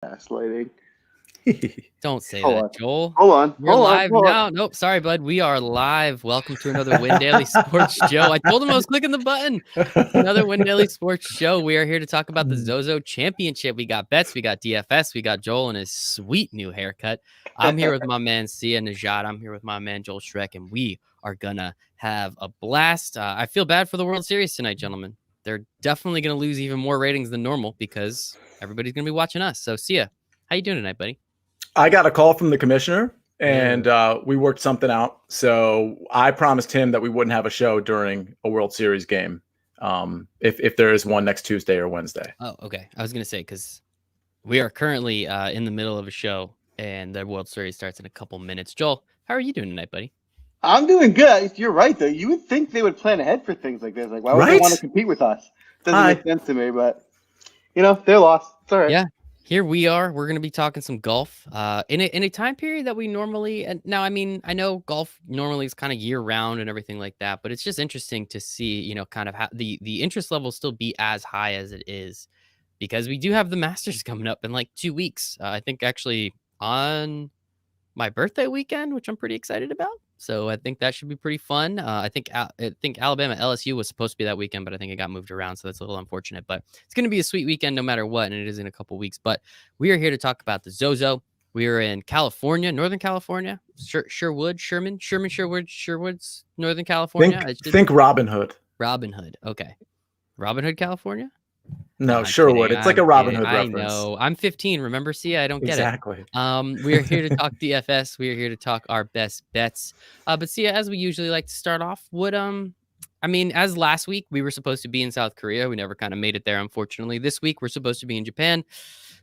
Gaslighting. Don't say Hold that, on. Joel. Hold on. We're Hold on. live Hold now. on. Nope, sorry, bud. We are live. Welcome to another Win Daily Sports Show. I told him I was clicking the button. It's another Win Daily Sports Show. We are here to talk about the ZOZO Championship. We got bets, we got DFS, we got Joel and his sweet new haircut. I'm here with my man Sia Najad. I'm here with my man Joel Schreck, and we are gonna have a blast. I feel bad for the World Series tonight, gentlemen. They're definitely gonna lose even more ratings than normal because everybody's gonna be watching us. So, Sia, how you doing tonight, buddy? I got a call from the commissioner, and we worked something out. So I promised him that we wouldn't have a show during a World Series game, if there is one next Tuesday or Wednesday. Oh, okay. I was going to say, because we are currently in the middle of a show, and the World Series starts in a couple minutes. Joel, how are you doing tonight, buddy? I'm doing good. You're right, though. You would think they would plan ahead for things like this. Like, why would they want to compete with us? Doesn't make sense to me, but, they're lost. It's all right. Yeah. Here we are. We're going to be talking some golf in a time period that we normally now. I mean, I know golf normally is kind of year round and everything like that, but it's just interesting to see, kind of how the interest level still be as high as it is, because we do have the Masters coming up in like 2 weeks. I think actually on my birthday weekend, which I'm pretty excited about. So I think that should be pretty fun. I think Alabama LSU was supposed to be that weekend, but I think it got moved around, so that's a little unfortunate. But it's going to be a sweet weekend no matter what, and it is in a couple weeks. But we are here to talk about the ZOZO. We are in California, Northern California, Sherwood's Northern California. Think Robin Hood. Robin Hood, okay. Robin Hood, California? No, Sherwood. It's like a Robin Hood reference. I know. I'm 15. Remember, Sia? I don't get it. Exactly. We are here to talk DFS. We are here to talk our best bets. But Sia, as we usually like to start off, as last week we were supposed to be in South Korea. We never kind of made it there, unfortunately. This week we're supposed to be in Japan.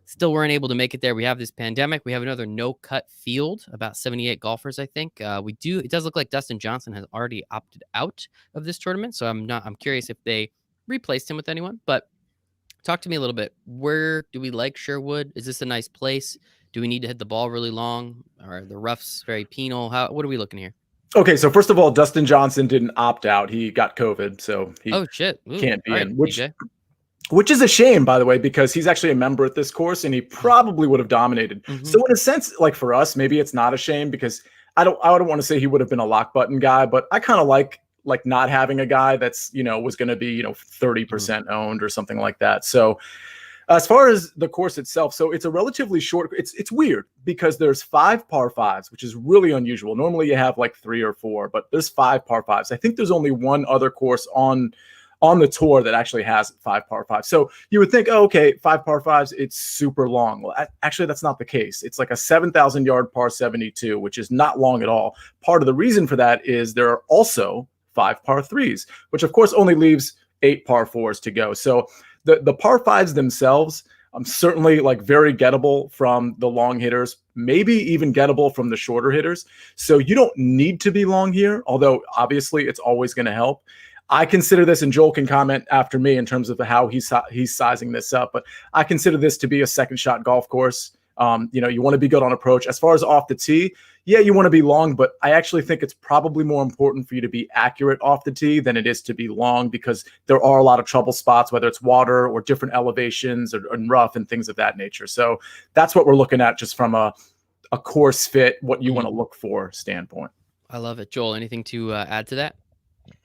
Still weren't able to make it there. We have this pandemic. We have another no-cut field, about 78 golfers, I think. It does look like Dustin Johnson has already opted out of this tournament, so I'm curious if they replaced him with anyone, but talk to me a little bit. Where do we like Sherwood? Is this a nice place? Do we need to hit the ball really long? Are the roughs very penal? What are we looking here? Okay, so first of all, Dustin Johnson didn't opt out. He got COVID, so he can't be in, which is a shame, by the way, because he's actually a member at this course, and he probably would have dominated. Mm-hmm. So in a sense, like for us, maybe it's not a shame, because I don't want to say he would have been a lock button guy, but I kind of like not having a guy that's, was going to be, 30% owned or something like that. So as far as the course itself, so it's a relatively short, it's weird because there's 5 par 5s, which is really unusual. Normally you have like 3 or 4, but there's 5 par 5s. I think there's only one other course on the tour that actually has 5 par 5s. So you would think, oh, okay, 5 par 5s, it's super long. Well, actually, that's not the case. It's like a 7,000 yard par 72, which is not long at all. Part of the reason for that is there are also 5 par 3s, which of course only leaves 8 par 4s to go. So the par 5s themselves, certainly like very gettable from the long hitters, maybe even gettable from the shorter hitters. So you don't need to be long here, although obviously it's always going to help. I consider this, and Joel can comment after me in terms of how he's sizing this up, but I consider this to be a second shot golf course. You want to be good on approach. As far as off the tee, yeah, you want to be long, but I actually think it's probably more important for you to be accurate off the tee than it is to be long, because there are a lot of trouble spots, whether it's water or different elevations or rough and things of that nature. So that's what we're looking at, just from a course fit, what you want to look for standpoint. I love it. Joel, anything to add to that?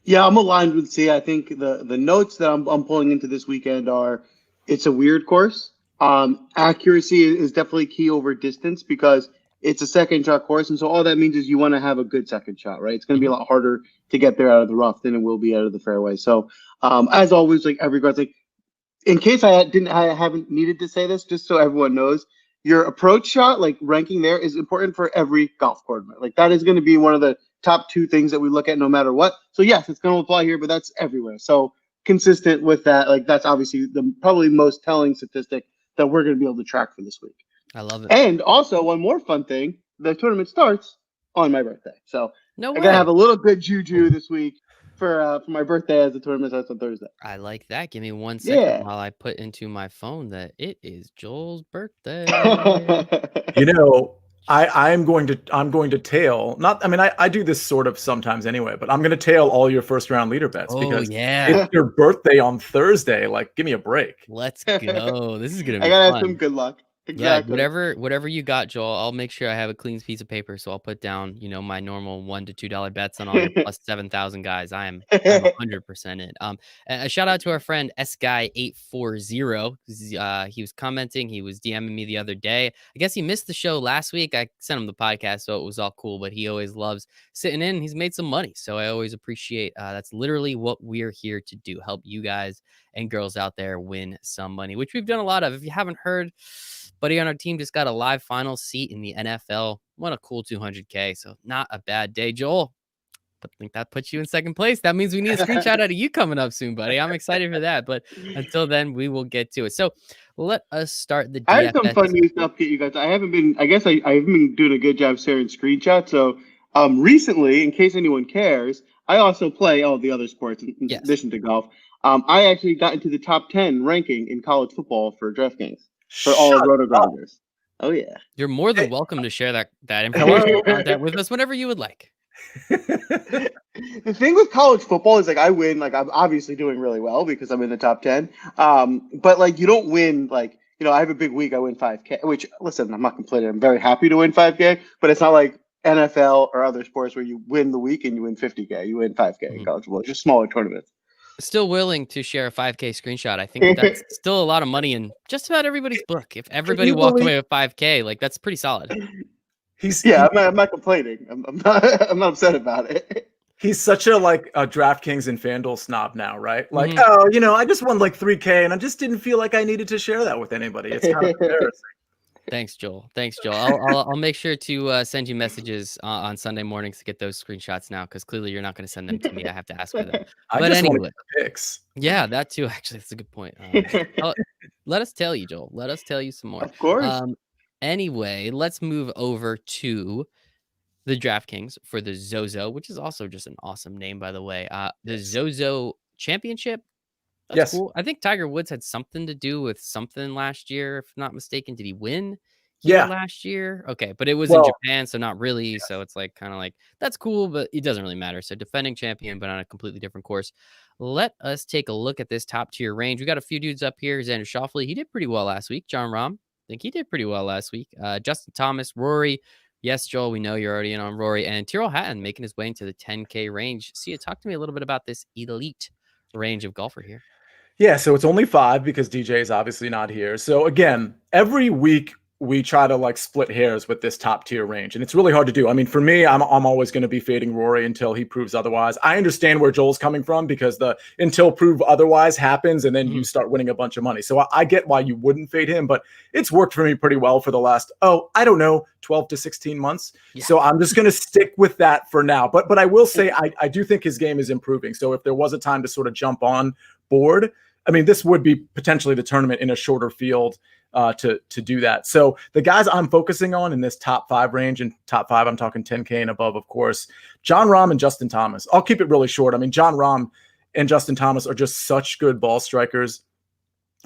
Yeah, I'm aligned with C. I think the notes that I'm pulling into this weekend are, it's a weird course. Accuracy is definitely key over distance, because it's a second shot course. And so all that means is you want to have a good second shot, right? It's going to be a lot harder to get there out of the rough than it will be out of the fairway. So, as always, like every guy's like, in case I haven't needed to say this, just so everyone knows, your approach shot, like ranking there, is important for every golf tournament. Like that is going to be one of the top 2 things that we look at no matter what. So yes, it's going to apply here, but that's everywhere. So consistent with that, like that's obviously the probably most telling statistic that we're going to be able to track for this week. I love it. And also one more fun thing, the tournament starts on my birthday. So I got to have a little good juju this week for my birthday, as the tournament starts on Thursday. I like that. Give me 1 second while I put into my phone that it is Joel's birthday. I'm going to tail. I do this sort of sometimes anyway, but I'm going to tail all your first round leader bets because it's your birthday on Thursday. Like, give me a break. Let's go. This is going to be I got to fun. have some good luck. Exactly. Yeah, whatever you got, Joel. I'll make sure I have a clean piece of paper, so I'll put down, my normal $1 to $2 bets on all your plus 7,000 guys. I'm 100% in. A shout out to our friend SGuy840. He was commenting. He was DMing me the other day. I guess he missed the show last week. I sent him the podcast, so it was all cool. But he always loves sitting in. He's made some money, so I always appreciate. That's literally what we're here to do: help you guys and girls out there win some money, which we've done a lot of. If you haven't heard, buddy on our team just got a live final seat in the NFL. What a cool 200K. So not a bad day, Joel. But I think that puts you in second place. That means we need a screenshot out of you coming up soon, buddy. I'm excited for that. But until then, we will get to it. So let us start the DFS. I had some fun news to update you guys. I haven't been doing a good job sharing screenshots. So recently, in case anyone cares, I also play all the other sports in addition to golf. I actually got into the top 10 ranking in college football for DraftKings. For all of RotoGrinders. Oh yeah. You're more than welcome to share that information content with us whenever you would like. The thing with college football is I win, I'm obviously doing really well because I'm in the top 10. But you don't win I have a big week, I win 5K, which listen, I'm not complaining. I'm very happy to win 5K, but it's not like NFL or other sports where you win the week and you win 50K. You win 5K in college football. It's just smaller tournaments. Still willing to share a 5K screenshot. I think that's still a lot of money in just about everybody's book. If everybody walked away with 5K, that's pretty solid. I'm not complaining. I'm not upset about it. He's such a DraftKings and FanDuel snob now, right? I just won 3K and I just didn't feel like I needed to share that with anybody. It's kind of embarrassing. Thanks, Joel. I'll make sure to send you messages on Sunday mornings to get those screenshots now, because clearly you're not going to send them to me. I have to ask for them. But anyway, pics. Yeah, that too. Actually, that's a good point. Let us tell you, Joel. Let us tell you some more. Of course. Anyway, let's move over to the DraftKings for the ZOZO, which is also just an awesome name, by the way. The ZOZO Championship. That's cool. I think Tiger Woods had something to do with something last year, if not mistaken. Did he win last year? Okay, but it was in Japan, so not really. Yes. So it's kind of that's cool, but it doesn't really matter. So defending champion, but on a completely different course. Let us take a look at this top tier range. We got a few dudes up here. Xander Schauffele, he did pretty well last week. John Rahm, I think he did pretty well last week. Justin Thomas, Rory. Yes, Joel, we know you're already in on Rory. And Tyrrell Hatton making his way into the 10K range. Sia, talk to me a little bit about this elite range of golfer here. Yeah, so it's only 5 because DJ is obviously not here. So again, every week we try to split hairs with this top tier range, and it's really hard to do. I mean, for me, I'm always going to be fading Rory until he proves otherwise. I understand where Joel's coming from because the until prove otherwise happens, and then you start winning a bunch of money. So I get why you wouldn't fade him, but it's worked for me pretty well for the last 12 to 16 months. Yeah. So I'm just going to stick with that for now. But I will say I do think his game is improving. So if there was a time to sort of jump on board, I mean, this would be potentially the tournament in a shorter field to do that. So the guys I'm focusing on in this top 5 range, and top 5, I'm talking 10K and above, of course, John Rahm and Justin Thomas. I'll keep it really short. I mean, John Rahm and Justin Thomas are just such good ball strikers.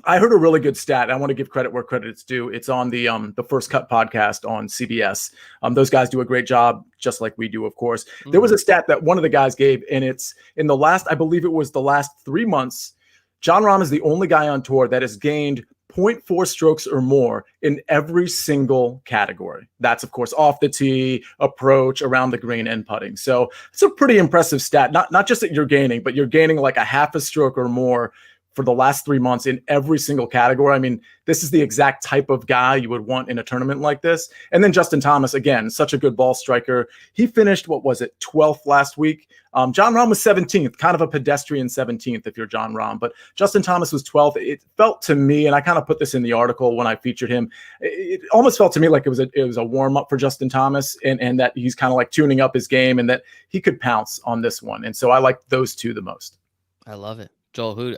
I heard a really good stat. I want to give credit where credit is due. It's on the First Cut podcast on CBS. Those guys do a great job, just like we do, of course. There was a stat that one of the guys gave, and it's in the last, I believe it was the last 3 months, John Rahm is the only guy on tour that has gained 0.4 strokes or more in every single category. That's, of course, off the tee, approach, around the green, and putting. So it's a pretty impressive stat. Not just that you're gaining, but you're gaining a half a stroke or more for the last 3 months in every single category. I mean, this is the exact type of guy you would want in a tournament like this. And then Justin Thomas, again, such a good ball striker. He finished, 12th last week. John Rahm was 17th, kind of a pedestrian 17th if you're John Rahm. But Justin Thomas was 12th. It felt to me, and I kind of put this in the article when I featured him, it almost felt to me like it was a warm-up for Justin Thomas, and that he's kind of tuning up his game and that he could pounce on this one. And so I like those two the most. I love it. Joel,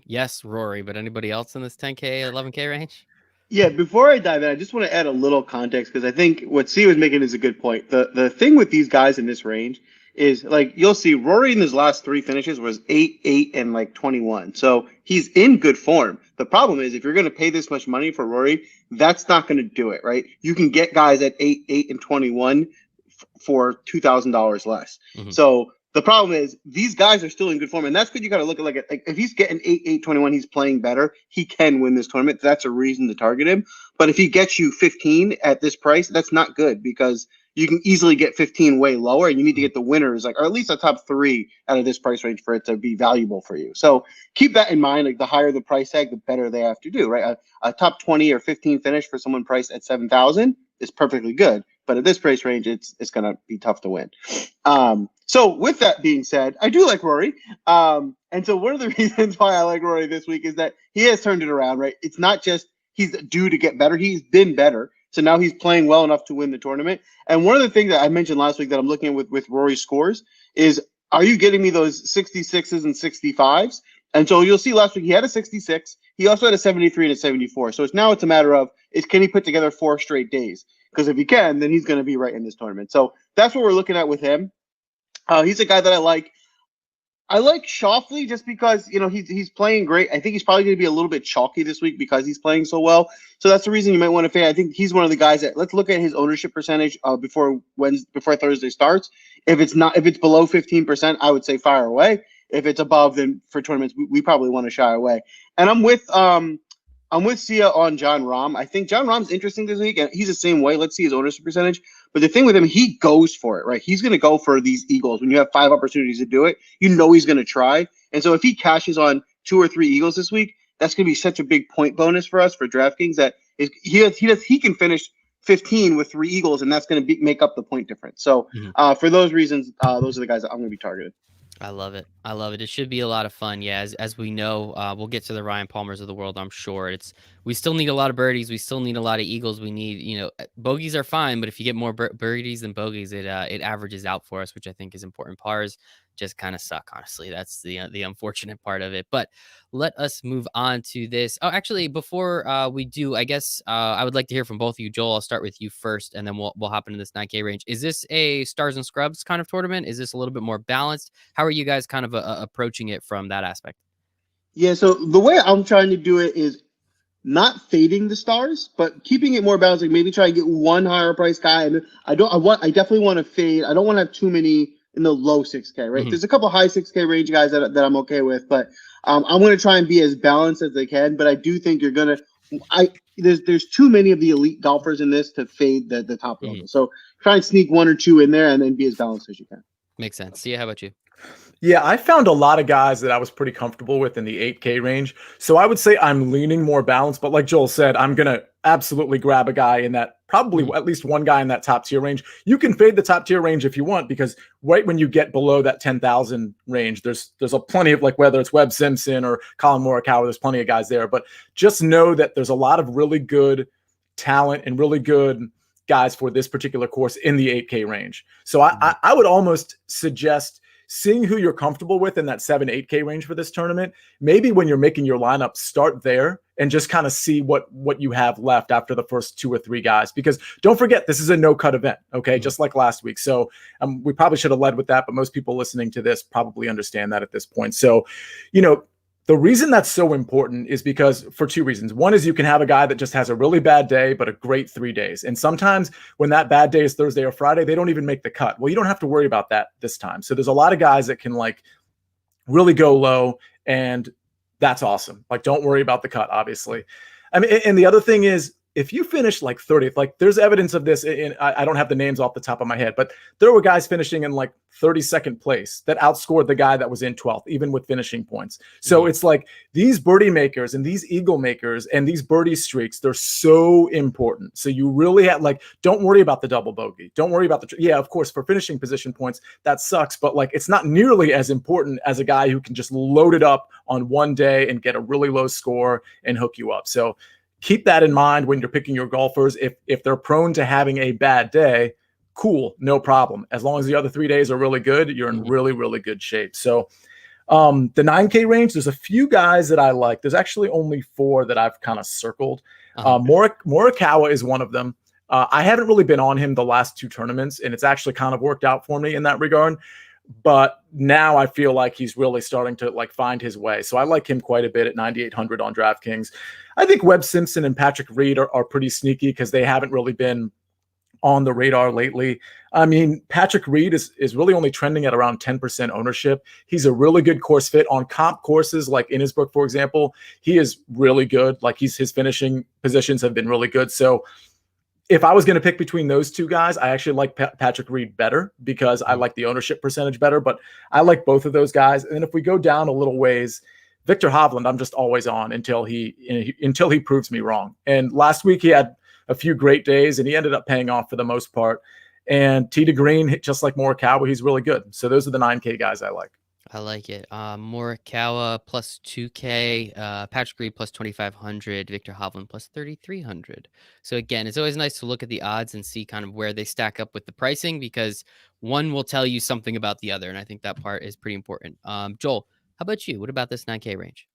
yes, Rory, but anybody else in this 10K, 11K range? Yeah, before I dive in, I just want to add a little context because I think what C was making is a good point. The thing with these guys in this range is you'll see Rory in his last 3 finishes was 8, 8, and 21. So he's in good form. The problem is if you're going to pay this much money for Rory, that's not going to do it, right? You can get guys at 8, 8, and 21 for $2,000 less. So The problem is these guys are still in good form, and that's good. You got to look at like if he's getting 8-8-21, he's playing better. He can win this tournament. That's a reason to target him. But if he gets you 15 at this price, that's not good because you can easily get 15 way lower, and you need to get the winners, like or at least a top 3 out of this price range for it to be valuable for you. So keep that in mind. Like the higher the price tag, the better they have to do. Right, a top 20 or 15 finish for someone priced at 7,000 is perfectly good. But at this price range, it's going to be tough to win. So with that being said, I do like Rory. And so one of the reasons why I like Rory this week is that he has turned it around, right? It's not just he's due to get better. He's been better. So now he's playing well enough to win the tournament. And one of the things that I mentioned last week that I'm looking at with Rory's scores is, are you getting me those 66s and 65s? And so you'll see last week he had a 66. He also had a 73 and a 74. So it's a matter of, can he put together 4 straight days? Because if he can, then he's going to be right in this tournament. So that's what we're looking at with him. He's a guy that I like. I like Schauffele just because, he's playing great. I think he's probably going to be a little bit chalky this week because he's playing so well. So that's the reason you might want to fade. I think he's one of the guys that, let's look at his ownership percentage before Thursday starts. If it's below 15%, I would say fire away. If it's above, then for tournaments, we probably want to shy away. And I'm with Sia on John Rahm. I think John Rahm's interesting this week, and he's the same way. Let's see his ownership percentage. But the thing with him, he goes for it, right? He's going to go for these eagles. When you have 5 opportunities to do it, he's going to try. And so if he cashes on 2 or 3 eagles this week, that's going to be such a big point bonus for us for DraftKings that he can finish 15 with 3 eagles, and that's going to make up the point difference. So for those reasons, those are the guys that I'm going to be targeted. I love it. It should be a lot of fun. Yeah, as we know, we'll get to the Ryan Palmers of the world, I'm sure. We still need a lot of birdies. We still need a lot of eagles. We need, bogeys are fine, but if you get more birdies than bogeys, it averages out for us, which I think is important. Pars just kind of suck, honestly. That's the unfortunate part of it. But let us move on to this. Oh, actually, before we do, I guess I would like to hear from both of you. Joel, I'll start with you first, and then we'll hop into this 9K range. Is this a stars and scrubs kind of tournament? Is this a little bit more balanced? How are you guys kind of approaching it from that aspect? Yeah, so the way I'm trying to do it is not fading the stars, but keeping it more balanced. Like maybe try to get one higher price guy, and I definitely want to fade. I don't want to have too many in the low 6K, right? There's a couple high 6K range guys that I'm okay with, but I'm going to try and be as balanced as they can. But I do think there's too many of the elite golfers in this to fade the top level. So try and sneak 1 or 2 in there and then be as balanced as you can. Makes sense. Sia, how about you? Yeah, I found a lot of guys that I was pretty comfortable with in the 8K range. So I would say I'm leaning more balanced, but like Joel said, I'm going to absolutely grab a guy in that, probably at least one guy in that top tier range. You can fade the top tier range if you want, because right when you get below that 10,000 range, there's a plenty of, like, whether it's Webb Simpson or Colin Morikawa, there's plenty of guys there. But just know that there's a lot of really good talent and really good guys for this particular course in the 8K range. So I would almost suggest seeing who you're comfortable with in that 7-8K range for this tournament. Maybe when you're making your lineup, start there and just kind of see what you have left after the first 2 or 3 guys. Because don't forget, this is a no-cut event, okay? Just like last week. So we probably should have led with that, but most people listening to this probably understand that at this point. So, the reason that's so important is because for 2 reasons. One is you can have a guy that just has a really bad day, but a great 3 days. And sometimes when that bad day is Thursday or Friday, they don't even make the cut. Well, you don't have to worry about that this time. So there's a lot of guys that can really go low, and that's awesome. Don't worry about the cut, obviously. I mean, and the other thing is, if you finish 30th, there's evidence of this I don't have the names off the top of my head, but there were guys finishing in 32nd place that outscored the guy that was in 12th, even with finishing points. So it's these birdie makers and these eagle makers and these birdie streaks, they're so important. So you really have don't worry about the double bogey. Don't worry about of course, for finishing position points, that sucks, but it's not nearly as important as a guy who can just load it up on one day and get a really low score and hook you up. So keep that in mind when you're picking your golfers. If they're prone to having a bad day, cool, no problem. As long as the other 3 days are really good, you're in really, really good shape. So the 9K range, there's a few guys that I like. There's actually only 4 that I've kind of circled. Morikawa is one of them. I haven't really been on him the last 2 tournaments, and it's actually kind of worked out for me in that regard. But now I feel like he's really starting to find his way. So I like him quite a bit at 9,800 on DraftKings. I think Webb Simpson and Patrick Reed are pretty sneaky because they haven't really been on the radar lately. I mean, Patrick Reed is really only trending at around 10% ownership. He's a really good course fit on comp courses like Innisbrook, for example. He is really good. Like his finishing positions have been really good. So if I was going to pick between those two guys, I actually like Patrick Reed better because I like the ownership percentage better, but I like both of those guys. And then if we go down a little ways, Victor Hovland, I'm just always on until he proves me wrong. And last week he had a few great days and he ended up paying off for the most part. And T to Green, just like Morikawa, he's really good. So those are the 9K guys I like. I like it. Morikawa plus 2K, Patrick Reed plus 2,500, Victor Hovland plus 3,300. So again, it's always nice to look at the odds and see kind of where they stack up with the pricing because one will tell you something about the other. And I think that part is pretty important. Joel, how about you? What about this 9K range?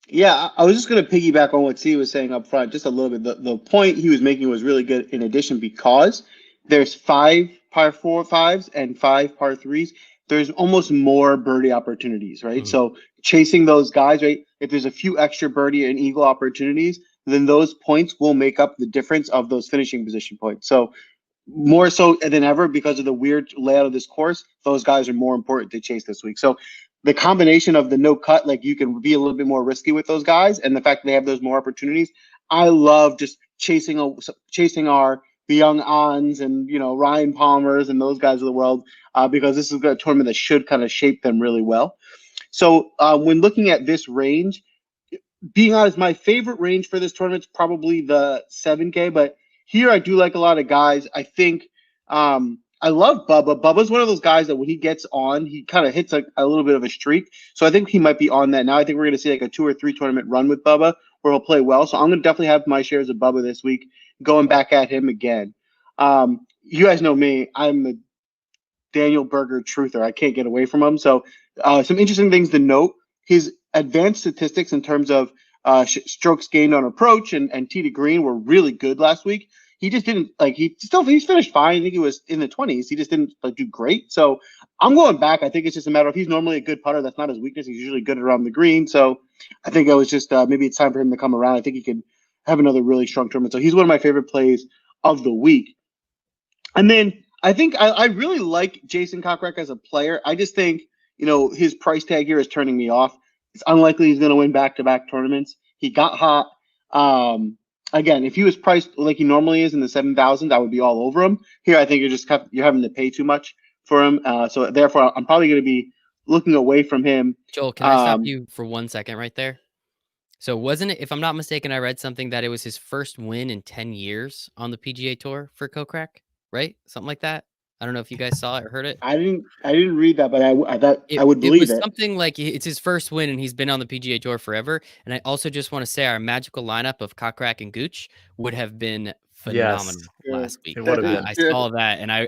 Yeah, I was just going to piggyback on what C was saying up front just a little bit. The point he was making was really good in addition because there's 5 par 4-5s and 5 par 3s. There's almost more birdie opportunities, right? So chasing those guys, right? If there's a few extra birdie and eagle opportunities, then those points will make up the difference of those finishing position points. So more so than ever, because of the weird layout of this course, those guys are more important to chase this week. So the combination of the no cut, like you can be a little bit more risky with those guys, and the fact that they have those more opportunities. I love just chasing our the Young Ons and Ryan Palmers and those guys of the world because this is a tournament that should kind of shape them really well. So when looking at this range, being honest, my favorite range for this tournament is probably the 7K, but here I do like a lot of guys. I think I love Bubba. Bubba's one of those guys that when he gets on, he kind of hits a little bit of a streak. So I think he might be on that now. I think we're going to see like a 2 or 3 tournament run with Bubba where he'll play well. So I'm going to definitely have my shares of Bubba this week, going back at him again. You guys know me. I'm the Daniel Berger truther. I can't get away from him. So some interesting things to note. His advanced statistics in terms of strokes gained on approach and tee to green were really good last week. He just didn't he's finished fine. I think he was in the 20s. He just didn't do great. So I'm going back. I think it's just a matter of he's normally a good putter. That's not his weakness. He's usually good around the green. So I think it was just maybe it's time for him to come around. I think he could have another really strong tournament. So he's one of my favorite plays of the week. And then I think I really like Jason Kokrak as a player. I just think, his price tag here is turning me off. It's unlikely he's going to win back-to-back tournaments. He got hot. Again, if he was priced like he normally is in the 7,000s, I would be all over him. Here, I think you're having to pay too much for him. So therefore, I'm probably going to be looking away from him. Joel, can I stop you for 1 second right there? So wasn't it, if I'm not mistaken, I read something that it was his first win in 10 years on the PGA Tour for Kokrak, right? Something like that. I don't know if you guys saw it or heard it. I didn't read that, but I thought I would believe it. It was something like it's his first win, and he's been on the PGA Tour forever. And I also just want to say our magical lineup of Kokrak and Gooch would have been phenomenal last week. I saw that, and I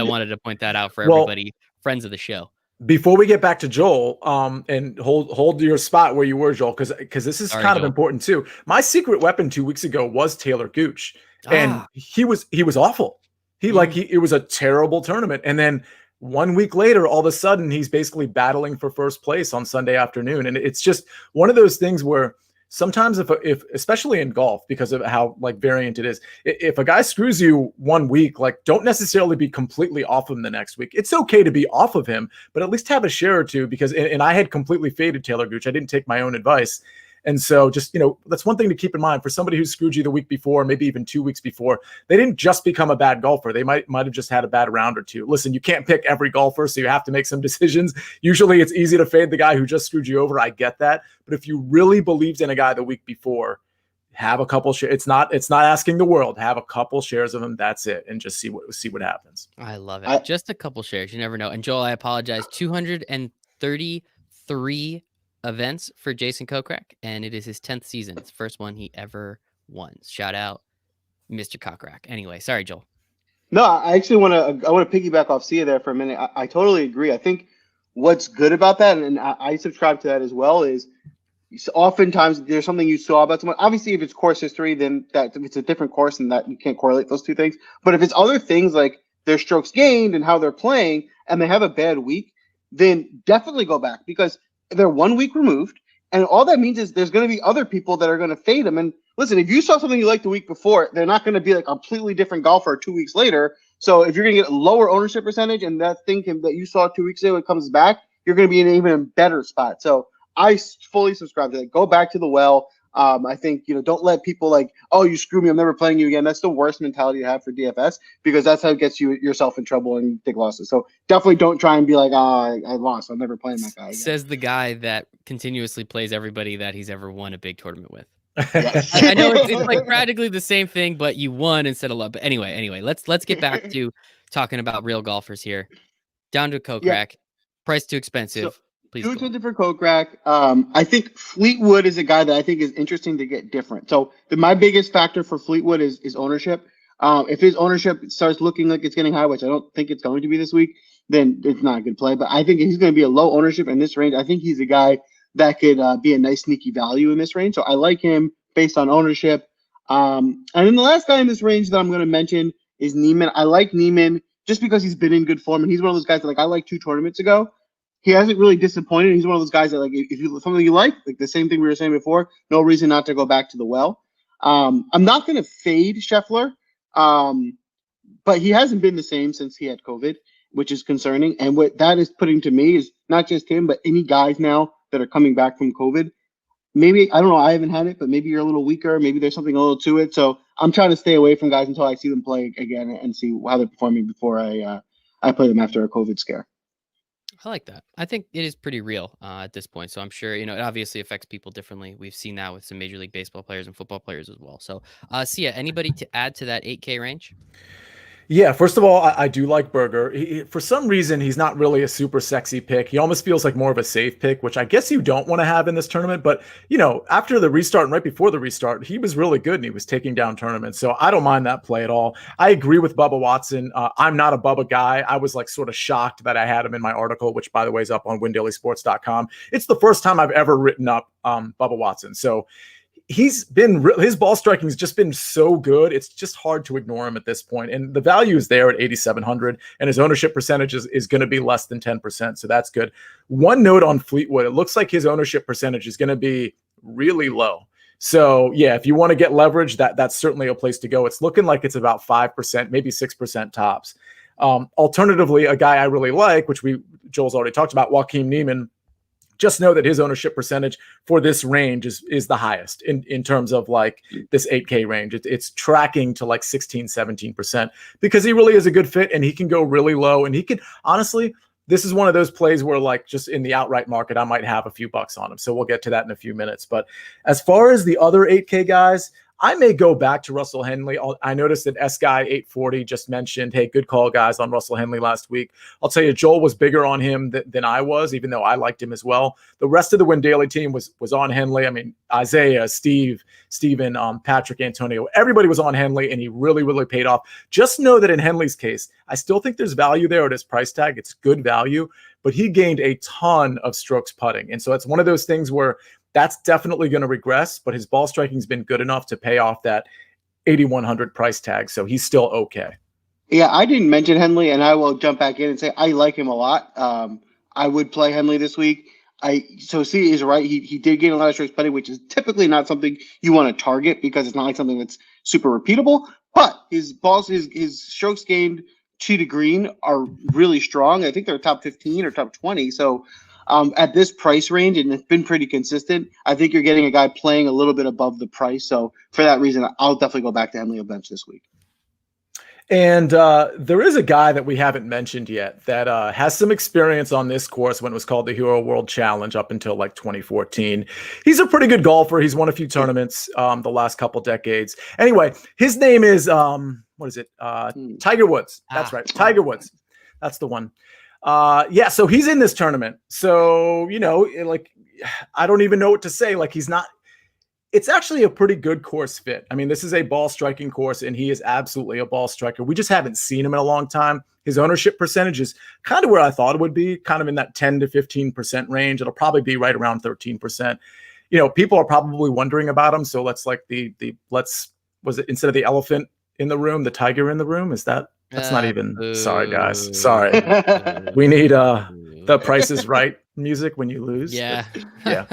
wanted to point that out for everybody, friends of the show. Before we get back to Joel, and hold your spot where you were, Joel, because this is kind of important too. My secret weapon 2 weeks ago was Taylor Gooch, and he was awful. It was a terrible tournament. And then 1 week later, all of a sudden, he's basically battling for first place on Sunday afternoon. And it's just one of those things where sometimes if especially in golf, because of how variant it is, if a guy screws you 1 week, don't necessarily be completely off him the next week. It's okay to be off of him, but at least have a share or two because, and I had completely faded Taylor Gooch. I didn't take my own advice. And so just, that's one thing to keep in mind for somebody who screwed you the week before, maybe even 2 weeks before. They didn't just become a bad golfer. They might have just had a bad round or two. Listen, you can't pick every golfer, so you have to make some decisions. Usually it's easy to fade the guy who just screwed you over. I get that. But if you really believed in a guy the week before, have a couple shares. It's not asking the world. Have a couple shares of him. That's it. And just see what happens. I love it. Just a couple shares. You never know. And Joel, I apologize. 233 events for Jason Kokrak, and it is his 10th season. It's the first one he ever won. Shout out Mr. Kokrak. Anyway, sorry, Joel. No, I actually want to piggyback off Sia there for a minute. I totally agree. I think what's good about that, and I subscribe to that as well, is oftentimes there's something you saw about someone. Obviously, if it's course history, then if it's a different course, and that you can't correlate those two things. But if it's other things like their strokes gained and how they're playing, and they have a bad week, then definitely go back because they're 1 week removed, and all that means is there's going to be other people that are going to fade them. And listen, if you saw something you liked the week before, they're not going to be like a completely different golfer 2 weeks later. So if you're going to get a lower ownership percentage and that thing that you saw 2 weeks ago, it comes back, you're going to be in an even better spot. So I fully subscribe to that. Go back to the well. I think, don't let people like, oh, you screw me, I'm never playing you again. That's the worst mentality to have for DFS, because that's how it gets yourself in trouble and big losses. So definitely don't try and be like, oh, I lost, I'm never playing that guy again. Says the guy that continuously plays everybody that he's ever won a big tournament with. Yes. I know it's like practically the same thing, but you won instead of love. But anyway, let's get back to talking about real golfers here. Down to Kokrak, price too expensive. So, please. Too expensive for Kokrak. I think Fleetwood is a guy that I think is interesting to get different. So my biggest factor for Fleetwood is ownership. If his ownership starts looking like it's getting high, which I don't think it's going to be this week, then it's not a good play. But I think he's going to be a low ownership in this range. I think he's a guy that could be a nice sneaky value in this range. So I like him based on ownership. And then the last guy in this range that I'm going to mention is Neiman. I like Neiman just because he's been in good form, and he's one of those guys that, like, I like 2 tournaments ago. He hasn't really disappointed. He's one of those guys that, like, if you something you like the same thing we were saying before, no reason not to go back to the well. I'm not going to fade Scheffler, but he hasn't been the same since he had COVID, which is concerning. And what that is putting to me is not just him, but any guys now that are coming back from COVID. Maybe, I don't know, I haven't had it, but maybe you're a little weaker. Maybe there's something a little to it. So I'm trying to stay away from guys until I see them play again and see how they're performing before I play them after a COVID scare. I like that. I think it is pretty real at this point. So I'm sure, it obviously affects people differently. We've seen that with some Major League Baseball players and football players as well. So, Sia, anybody to add to that 8K range? Yeah, first of all, I do like Berger. For some reason, he's not really a super sexy pick. He almost feels like more of a safe pick, which I guess you don't want to have in this tournament. But, after the restart and right before the restart, he was really good and he was taking down tournaments. So I don't mind that play at all. I agree with Bubba Watson. I'm not a Bubba guy. I was like sort of shocked that I had him in my article, which, by the way, is up on windailysports.com. It's the first time I've ever written up Bubba Watson. So his ball striking has just been so good. It's just hard to ignore him at this point. And the value is there at 8,700, and his ownership percentage is going to be less than 10%. So that's good. One note on Fleetwood, it looks like his ownership percentage is going to be really low. So yeah, if you want to get leverage, that's certainly a place to go. It's looking like it's about 5%, maybe 6% tops. Alternatively, a guy I really like, which Joel's already talked about, Joaquin Neiman. Just know that his ownership percentage for this range is the highest in terms of like this 8K range. It's tracking to like 16, 17% because he really is a good fit and he can go really low. And he can, honestly, this is one of those plays where like just in the outright market, I might have a few bucks on him. So we'll get to that in a few minutes. But as far as the other 8K guys, I may go back to Russell Henley. I noticed that S-Guy 840 just mentioned, hey, good call, guys, on Russell Henley last week. I'll tell you, Joel was bigger on him than I was, even though I liked him as well. The rest of the Win Daily team was on Henley. I mean, Isaiah, Steven, Patrick, Antonio, everybody was on Henley, and he really, really paid off. Just know that in Henley's case, I still think there's value there at his price tag. It's good value, but he gained a ton of strokes putting. And so it's one of those things where that's definitely going to regress, but his ball striking has been good enough to pay off that 8,100 price tag. So he's still okay. Yeah, I didn't mention Henley, and I will jump back in and say I like him a lot. I would play Henley this week. So C is right. He did gain a lot of strokes putting, which is typically not something you want to target because it's not like something that's super repeatable. But his strokes gained tee to green are really strong. I think they're top 15 or top 20. So at this price range, and it's been pretty consistent, I think you're getting a guy playing a little bit above the price. So for that reason, I'll definitely go back to Henley on bench this week. And there is a guy that we haven't mentioned yet that has some experience on this course when it was called the Hero World Challenge up until like 2014. He's a pretty good golfer. He's won a few tournaments the last couple decades. Anyway, his name is, Tiger Woods. That's right. Tiger Woods. That's the one. So he's in this tournament. So, like, I don't even know what to say. Like, it's actually a pretty good course fit. I mean, this is a ball striking course, and he is absolutely a ball striker. We just haven't seen him in a long time. His ownership percentage is kind of where I thought it would be, kind of in that 10 to 15% range. It'll probably be right around 13%. People are probably wondering about him. So let's like instead of the elephant in the room, the tiger in the room? That's not even, sorry guys. Sorry. We need, The Price is Right music when you lose. Yeah. Yeah.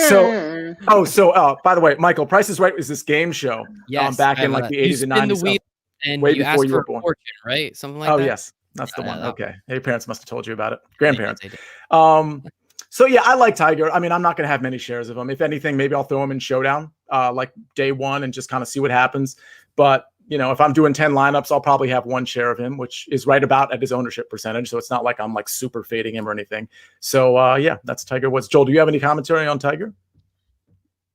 So, by the way, Michael, Price is Right was this game show back in like the 80s and 90s. And way you before asked you for were a born. fortune, right? Something like that. Oh, yes. That's the one. Okay. Your parents must have told you about it. Grandparents. They did. So yeah, I like Tiger. I mean, I'm not going to have many shares of him. If anything, maybe I'll throw him in Showdown, like day one and just kind of see what happens. But, if I'm doing 10 lineups, I'll probably have one share of him, which is right about at his ownership percentage. So it's not like I'm like super fading him or anything. So yeah, that's Tiger Woods. Joel, do you have any commentary on Tiger?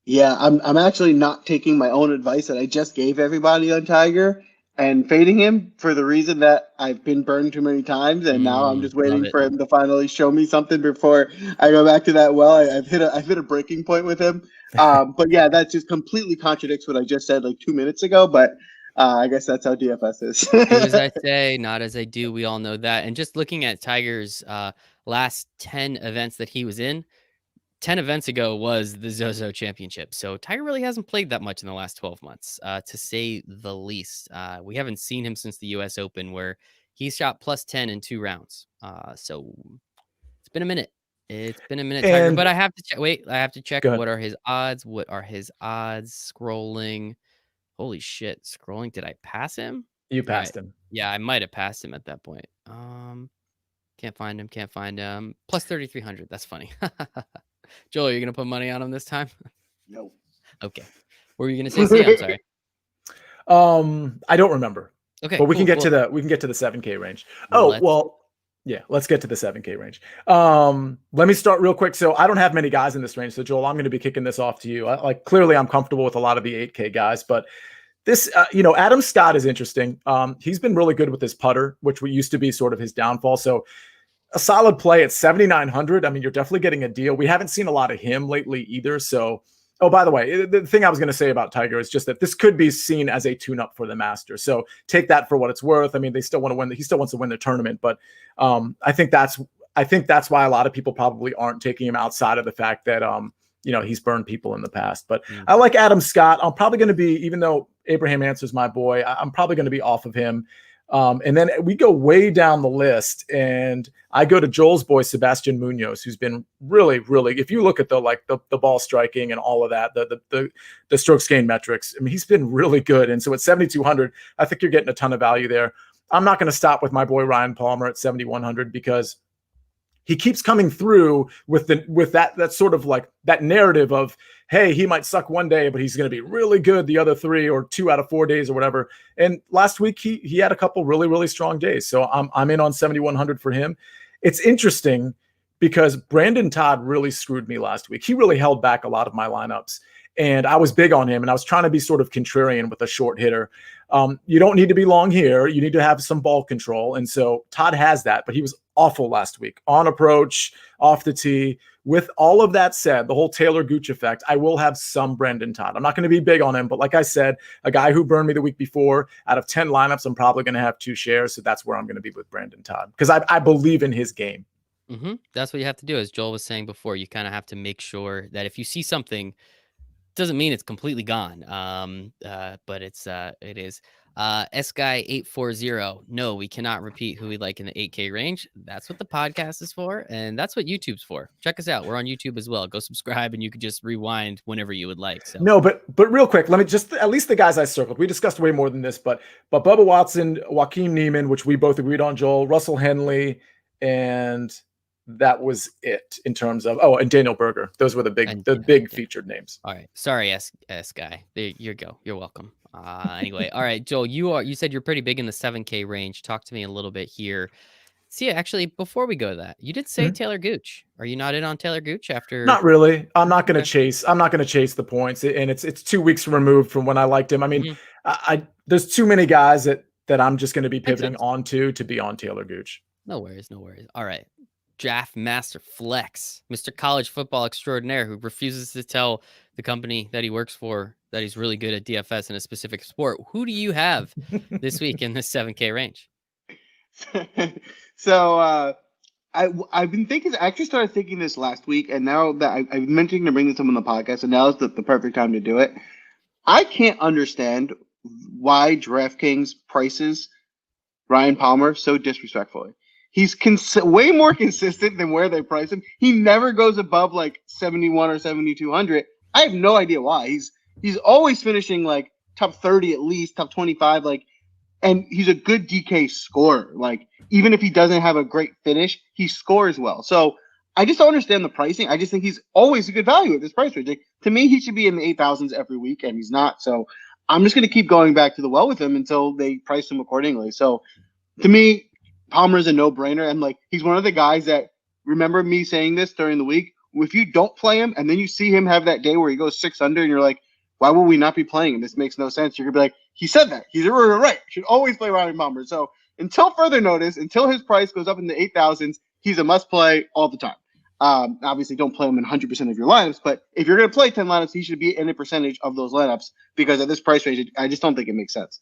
Yeah, I'm actually not taking my own advice that I just gave everybody on Tiger and fading him for the reason that I've been burned too many times, and now I'm just waiting for him to finally show me something before I go back to that well. I've hit a breaking point with him. But yeah, that just completely contradicts what I just said like 2 minutes ago. But I guess that's how DFS is. Do as I say, not as I do. We all know that. And just looking at Tiger's last 10 events that he was in, 10 events ago was the ZOZO Championship. So Tiger really hasn't played that much in the last 12 months, to say the least. We haven't seen him since the U.S. Open, where he shot plus 10 in 2 rounds. So it's been a minute. It's been a minute, Tiger. But I have to check. Wait, I have to check. What are his odds? What are his odds? Scrolling. Holy shit. Scrolling. Did I pass him? You passed him. Yeah, I might have passed him at that point. Can't find him. Plus 3,300. That's funny. Joel, are you gonna put money on him this time? No. Okay. What were you gonna say? See, I'm sorry. I don't remember. Okay, but we can get to the 7K range. Let's get to the 7K range. Let me start real quick. So I don't have many guys in this range. So Joel, I'm going to be kicking this off to you. Clearly I'm comfortable with a lot of the 8K guys, but this, Adam Scott is interesting. He's been really good with his putter, which used to be sort of his downfall. So a solid play at 7,900. I mean, you're definitely getting a deal. We haven't seen a lot of him lately either. So, by the way, the thing I was going to say about Tiger is just that this could be seen as a tune-up for the Masters. So take that for what it's worth. I mean, they still want to win. He still wants to win the tournament, but I think that's why a lot of people probably aren't taking him outside of the fact that he's burned people in the past. But I like Adam Scott. I'm probably going to be, even though Abraham Answer's my boy, I'm probably going to be off of him. And then we go way down the list, and I go to Joel's boy, Sebastian Munoz, who's been really, really, if you look at the ball striking and all of that, the strokes gain metrics, I mean, he's been really good. And so at 7,200, I think you're getting a ton of value there. I'm not going to stop with my boy Ryan Palmer at 7,100 because he keeps coming through with that sort of like that narrative of, hey, he might suck one day, but he's going to be really good the other 3 or 2 out of 4 days or whatever. And last week he had a couple really, really strong days. So I'm in on 7,100 for him. It's interesting because Brandon Todd really screwed me last week. He really held back a lot of my lineups, and I was big on him, and I was trying to be sort of contrarian with a short hitter. You don't need to be long here. You need to have some ball control. And so Todd has that, but he was awful last week on approach, off the tee. With all of that said, the whole Taylor Gooch effect, I will have some Brandon Todd. I'm not going to be big on him, but like I said, a guy who burned me the week before, out of 10 lineups, I'm probably going to have 2 shares. So that's where I'm going to be with Brandon Todd because I believe in his game. That's what you have to do. As Joel was saying before, you kind of have to make sure that if you see something, doesn't mean it's completely gone. But it is. S-Guy840. No, we cannot repeat who we like in the 8K range. That's what the podcast is for, and that's what YouTube's for. Check us out. We're on YouTube as well. Go subscribe, and you can just rewind whenever you would like. So no, but real quick, let me just at least the guys I circled. We discussed way more than this, but Bubba Watson, Joaquin Neiman, which we both agreed on, Joel, Russell Henley, and that was it in terms of and Daniel Berger. Those were the big featured names. All right, sorry, S guy. There you go. You're welcome. Anyway, all right, Joel, you said you're pretty big in the 7K range. Talk to me a little bit here. See, actually, before we go to that, you did say Taylor Gooch. Are you not in on Taylor Gooch after? Not really. I'm not going to chase. I'm not going to chase the points, and it's 2 weeks removed from when I liked him. I mean, there's too many guys that I'm just going to be pivoting onto to be on Taylor Gooch. No worries. All right. Draft Master Flex, Mr. College Football Extraordinaire, who refuses to tell the company that he works for that he's really good at DFS in a specific sport. Who do you have this week in this 7K range? So I've been thinking. I actually started thinking this last week, and now that I've mentioned to bring this up on the podcast, and now is the perfect time to do it. I can't understand why DraftKings prices Ryan Palmer so disrespectfully. He's way more consistent than where they price him. He never goes above like 71 or 7,200. I have no idea why. He's always finishing like top 30 at least, top 25. Like, and he's a good DK scorer. Like, even if he doesn't have a great finish, he scores well. So I just don't understand the pricing. I just think he's always a good value at this price range. Like, to me, he should be in the 8,000s every week, and he's not. So I'm just going to keep going back to the well with him until they price him accordingly. So to me, Palmer's a no-brainer. And like, he's one of the guys that, remember me saying this during the week, if you don't play him and then you see him have that day where he goes 6 under and you're like, why would we not be playing him? This makes no sense. You're going to be like, he said that. He's right. Should always play Ronnie Palmer. So until further notice, until his price goes up in the 8,000s, he's a must-play all the time. Obviously, don't play him in 100% of your lineups, but if you're going to play 10 lineups, he should be in a percentage of those lineups because at this price range, I just don't think it makes sense.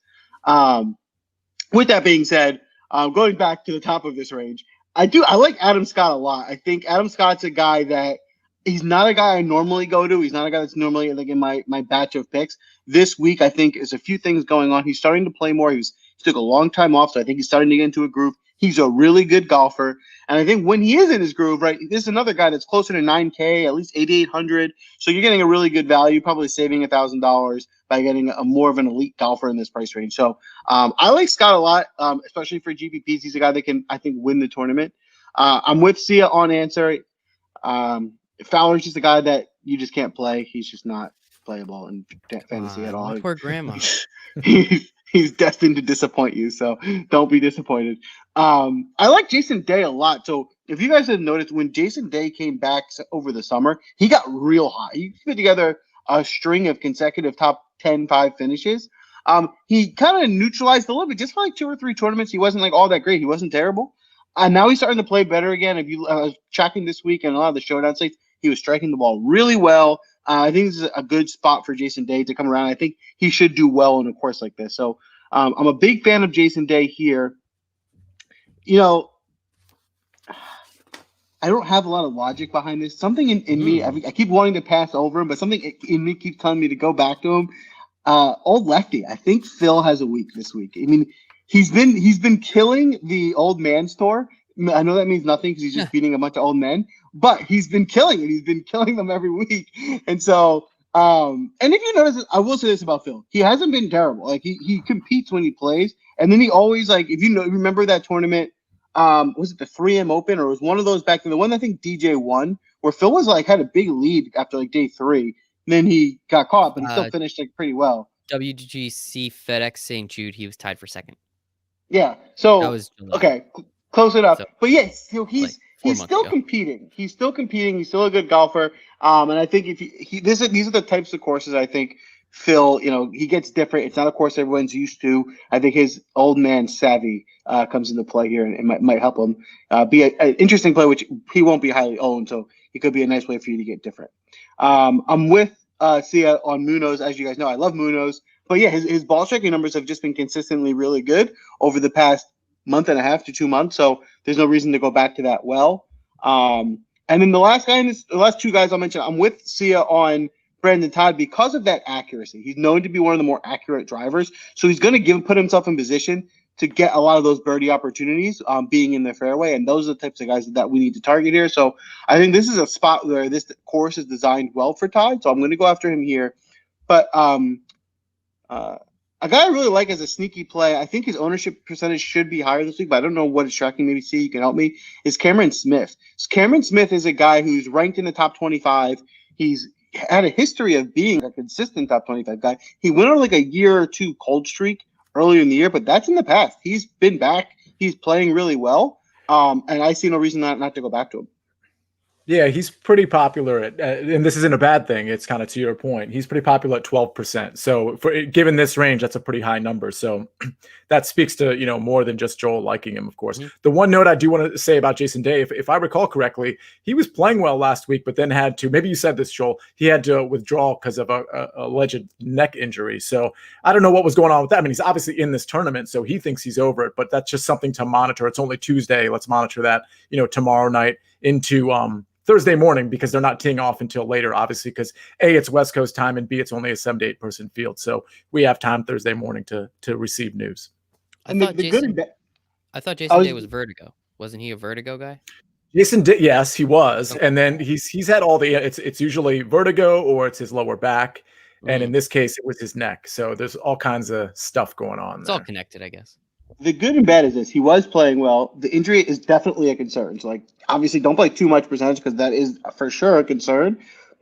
With that being said, going back to the top of this range, I like Adam Scott a lot. I think Adam Scott's a guy that he's not a guy I normally go to. He's not a guy that's normally like in my batch of picks. This week, I think, is a few things going on. He's starting to play more. He took a long time off, so I think he's starting to get into a groove. He's a really good golfer. And I think when he is in his groove, right, this is another guy that's closer to 9K, at least 8,800. So you're getting a really good value, probably saving $1,000 by getting a more of an elite golfer in this price range. So I like Scott a lot, especially for GPPs. He's a guy that can, I think, win the tournament. I'm with Sia on answer. Fowler's just a guy that you just can't play. He's just not playable in fantasy at all. Poor grandma. He's destined to disappoint you, so don't be disappointed. I like Jason Day a lot. So if you guys have noticed, when Jason Day came back over the summer, he got real hot. He put together a string of consecutive top 10-5 finishes. He kind of neutralized a little bit. Just for like 2 or 3 tournaments, he wasn't like all that great. He wasn't terrible. Now he's starting to play better again. If you was tracking this week and a lot of the showdown sites, he was striking the ball really well. I think this is a good spot for Jason Day to come around. I think he should do well in a course like this. So I'm a big fan of Jason Day here. You know, I don't have a lot of logic behind this. Something in me, I keep wanting to pass over him, but something in me keeps telling me to go back to him. Old lefty. I think Phil has a week this week. I mean, he's been killing the old man's tour. I know that means nothing because he's just beating a bunch of old men, but he's been killing it. He's been killing them every week. And so, and if you notice, I will say this about Phil. He hasn't been terrible. Like he competes when he plays. And then he always like, if you remember that tournament, was it the 3M Open or it was one of those back then, the one I think DJ won, where Phil was like, had a big lead after like day 3. And then he got caught, but he still finished like pretty well. WGC FedEx St. Jude, he was tied for second. Yeah. So, okay. Close it up. So, but yes, he's still competing. He's still competing. He's still a good golfer. And I think if these are the types of courses I think Phil, he gets different. It's not a course everyone's used to. I think his old man savvy comes into play here and it might help him be an interesting play, which he won't be highly owned. So it could be a nice way for you to get different. I'm with Sia on Munoz. As you guys know, I love Munoz. But yeah, his ball striking numbers have just been consistently really good over the past month and a half to 2 months, so there's no reason to go back to that well. And then the last 2 guys I'll mention, I'm with Sia on Brandon Todd because of that accuracy. He's known to be one of the more accurate drivers, so he's going to put himself in position to get a lot of those birdie opportunities being in the fairway, and those are the types of guys that we need to target here. So I think this is a spot where this course is designed well for Todd, so I'm going to go after him here. But a guy I really like as a sneaky play, I think his ownership percentage should be higher this week, but I don't know what it's tracking. Maybe you can help me, is Cameron Smith. So Cameron Smith is a guy who's ranked in the top 25. He's had a history of being a consistent top 25 guy. He went on like a year or 2 cold streak earlier in the year, but that's in the past. He's been back. He's playing really well. And I see no reason not to go back to him. Yeah, he's pretty popular and this isn't a bad thing. It's kind of to your point. He's pretty popular at 12%. So given this range, that's a pretty high number. So that speaks to, more than just Joel liking him, of course. Mm-hmm. The one note I do want to say about Jason Day, if I recall correctly, he was playing well last week, but then had to, maybe you said this, Joel, he had to withdraw because of a alleged neck injury. So I don't know what was going on with that. I mean, he's obviously in this tournament, so he thinks he's over it, but that's just something to monitor. It's only Tuesday. Let's monitor that, tomorrow night into Thursday morning, because they're not teeing off until later, obviously, because A, it's West Coast time, and B, it's only a 7 to 8 person field. So we have time Thursday morning to receive news. I thought Jason Day was Vertigo. Wasn't he a Vertigo guy? Jason did, yes, he was, Okay. and then he's had all the. It's usually vertigo or it's his lower back, and in this case, it was his neck. So there's all kinds of stuff going on. It's all connected, I guess. The good and bad is this: he was playing well. The injury is definitely a concern. So, like, obviously, don't play too much percentage because that is for sure a concern.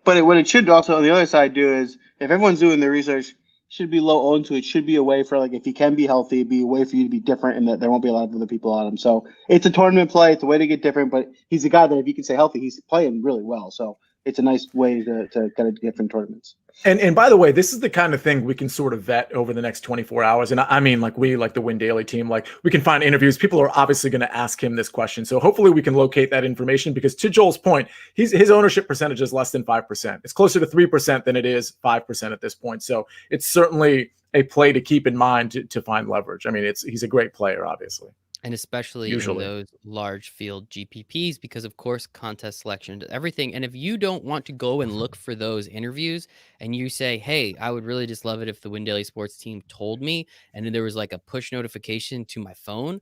But what it should also on the other side do is, if everyone's doing their research, should be low owned, so it should be a way for, like, if he can be healthy, be a way for you to be different, and that there won't be a lot of other people on him. So it's a tournament play. It's a way to get different. But he's a guy that if you can stay healthy, he's playing really well. So it's a nice way to get a different tournaments. And by the way, this is the kind of thing we can sort of vet over the next 24 hours. And I mean, like the Win Daily team, like we can find interviews. People are obviously going to ask him this question. So hopefully we can locate that information, because to Joel's point, his ownership percentage is less than 5%. It's closer to 3% than it is 5% at this point. So it's certainly a play to keep in mind to find leverage. I mean, he's a great player, obviously. And especially in those large field GPPs, because of course, contest selection, everything. And if you don't want to go and look for those interviews and you say, hey, I would really just love it if the Win Daily Sports team told me, and then there was like a push notification to my phone,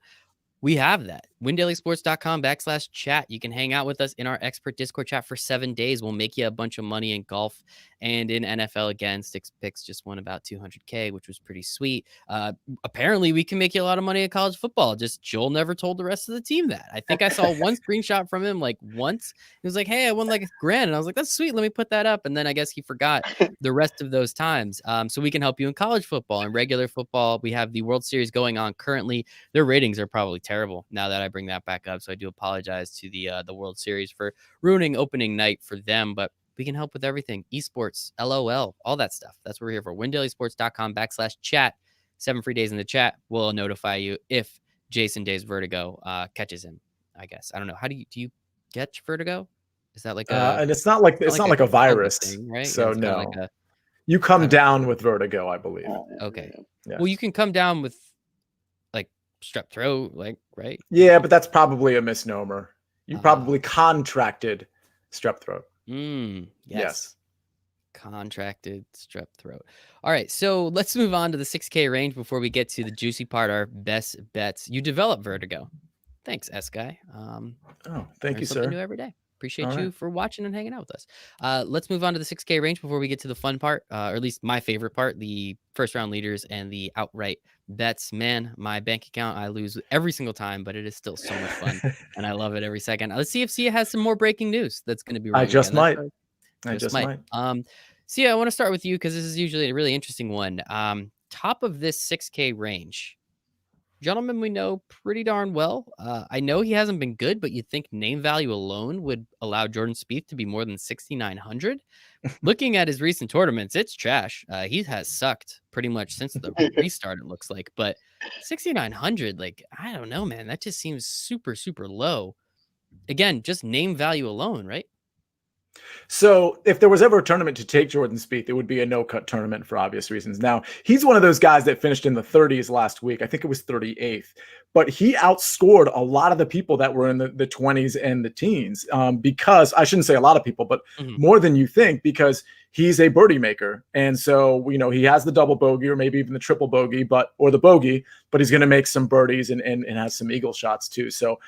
we have that. WinDailySports.com/chat. You can hang out with us in our expert Discord chat for 7 days. We'll make you a bunch of money in golf and in NFL. Again, Six Picks just won about $200K, which was pretty sweet. Apparently, we can make you a lot of money in college football. Just Joel never told the rest of the team that. I think I saw one screenshot from him like once. He was like, hey, I won like $1,000. And I was like, that's sweet. Let me put that up. And then I guess he forgot the rest of those times. So we can help you in college football and regular football. We have the World Series going on currently. Their ratings are probably terrible now that I bring that back up. So I do apologize to the World Series for ruining opening night for them, but we can help with everything. Esports, LOL, all that stuff. That's what we're here for. WinDailySports.com/chat. 7 free days in the chat. We'll notify you if Jason Day's vertigo catches him, I guess. I don't know. How do you catch vertigo? Is that like and it's not like a virus, thing, right? So yeah, no. You come down with vertigo, I believe. Okay. Yeah. Well, you can come down with like strep throat, like, right? Yeah, but that's probably a misnomer. You probably contracted strep throat. Yes. Contracted strep throat. All right, so let's move on to the 6K range before we get to the juicy part, our best bets. You develop vertigo. Thanks, S Guy. Thank you, sir. New every day. Appreciate you for watching and hanging out with us. Let's move on to the 6K range before we get to the fun part, or at least my favorite part, the first round leaders and the outright bets. Man, my bank account, I lose every single time, but it is still so much fun, and I love it every second. Let's see if Sia has some more breaking news that's going to be. I just might. Sia, I want to start with you because this is usually a really interesting one. Top of this 6K range. Gentlemen, we know pretty darn well. I know he hasn't been good, but you'd think name value alone would allow Jordan Spieth to be more than 6,900. Looking at his recent tournaments, it's trash. He has sucked pretty much since the restart, it looks like. But 6,900, like, I don't know, man. That just seems super, super low. Again, just name value alone, right? So if there was ever a tournament to take Jordan Spieth, it would be a no-cut tournament for obvious reasons. Now, he's one of those guys that finished in the 30s last week. I think it was 38th. But he outscored a lot of the people that were in the 20s and the teens because, I shouldn't say a lot of people, but more than you think, because he's a birdie maker. And so, he has the double bogey or maybe even the triple bogey, or the bogey, but he's going to make some birdies and has some eagle shots too. So,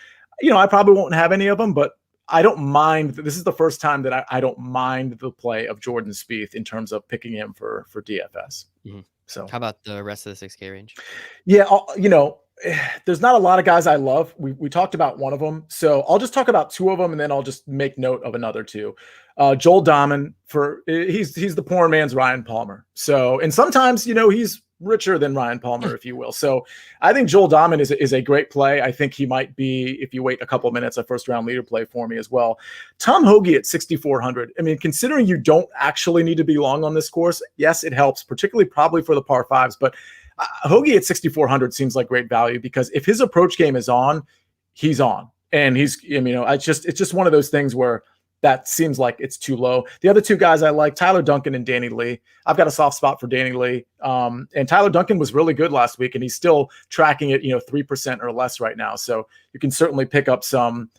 I probably won't have any of them, but I don't mind. This is the first time that I don't mind the play of Jordan Spieth in terms of picking him for DFS. So how about the rest of the 6K range? Yeah, there's not a lot of guys I love. We talked about one of them, so I'll just talk about two of them, and then I'll just make note of another two. Joel Dahmen, he's the poor man's Ryan Palmer. So, and sometimes he's richer than Ryan Palmer, if you will. So I think Joel Dahmen is a great play. I think he might be, if you wait a couple of minutes, a first round leader play for me as well. Tom Hoge at 6,400. I mean, considering you don't actually need to be long on this course, yes, it helps, particularly probably for the par fives, but Hoge at 6,400 seems like great value because if his approach game is on, he's on. And it's just one of those things where that seems like it's too low. The other two guys I like, Tyler Duncan and Danny Lee. I've got a soft spot for Danny Lee. And Tyler Duncan was really good last week, and he's still tracking it, 3% or less right now. So you can certainly pick up some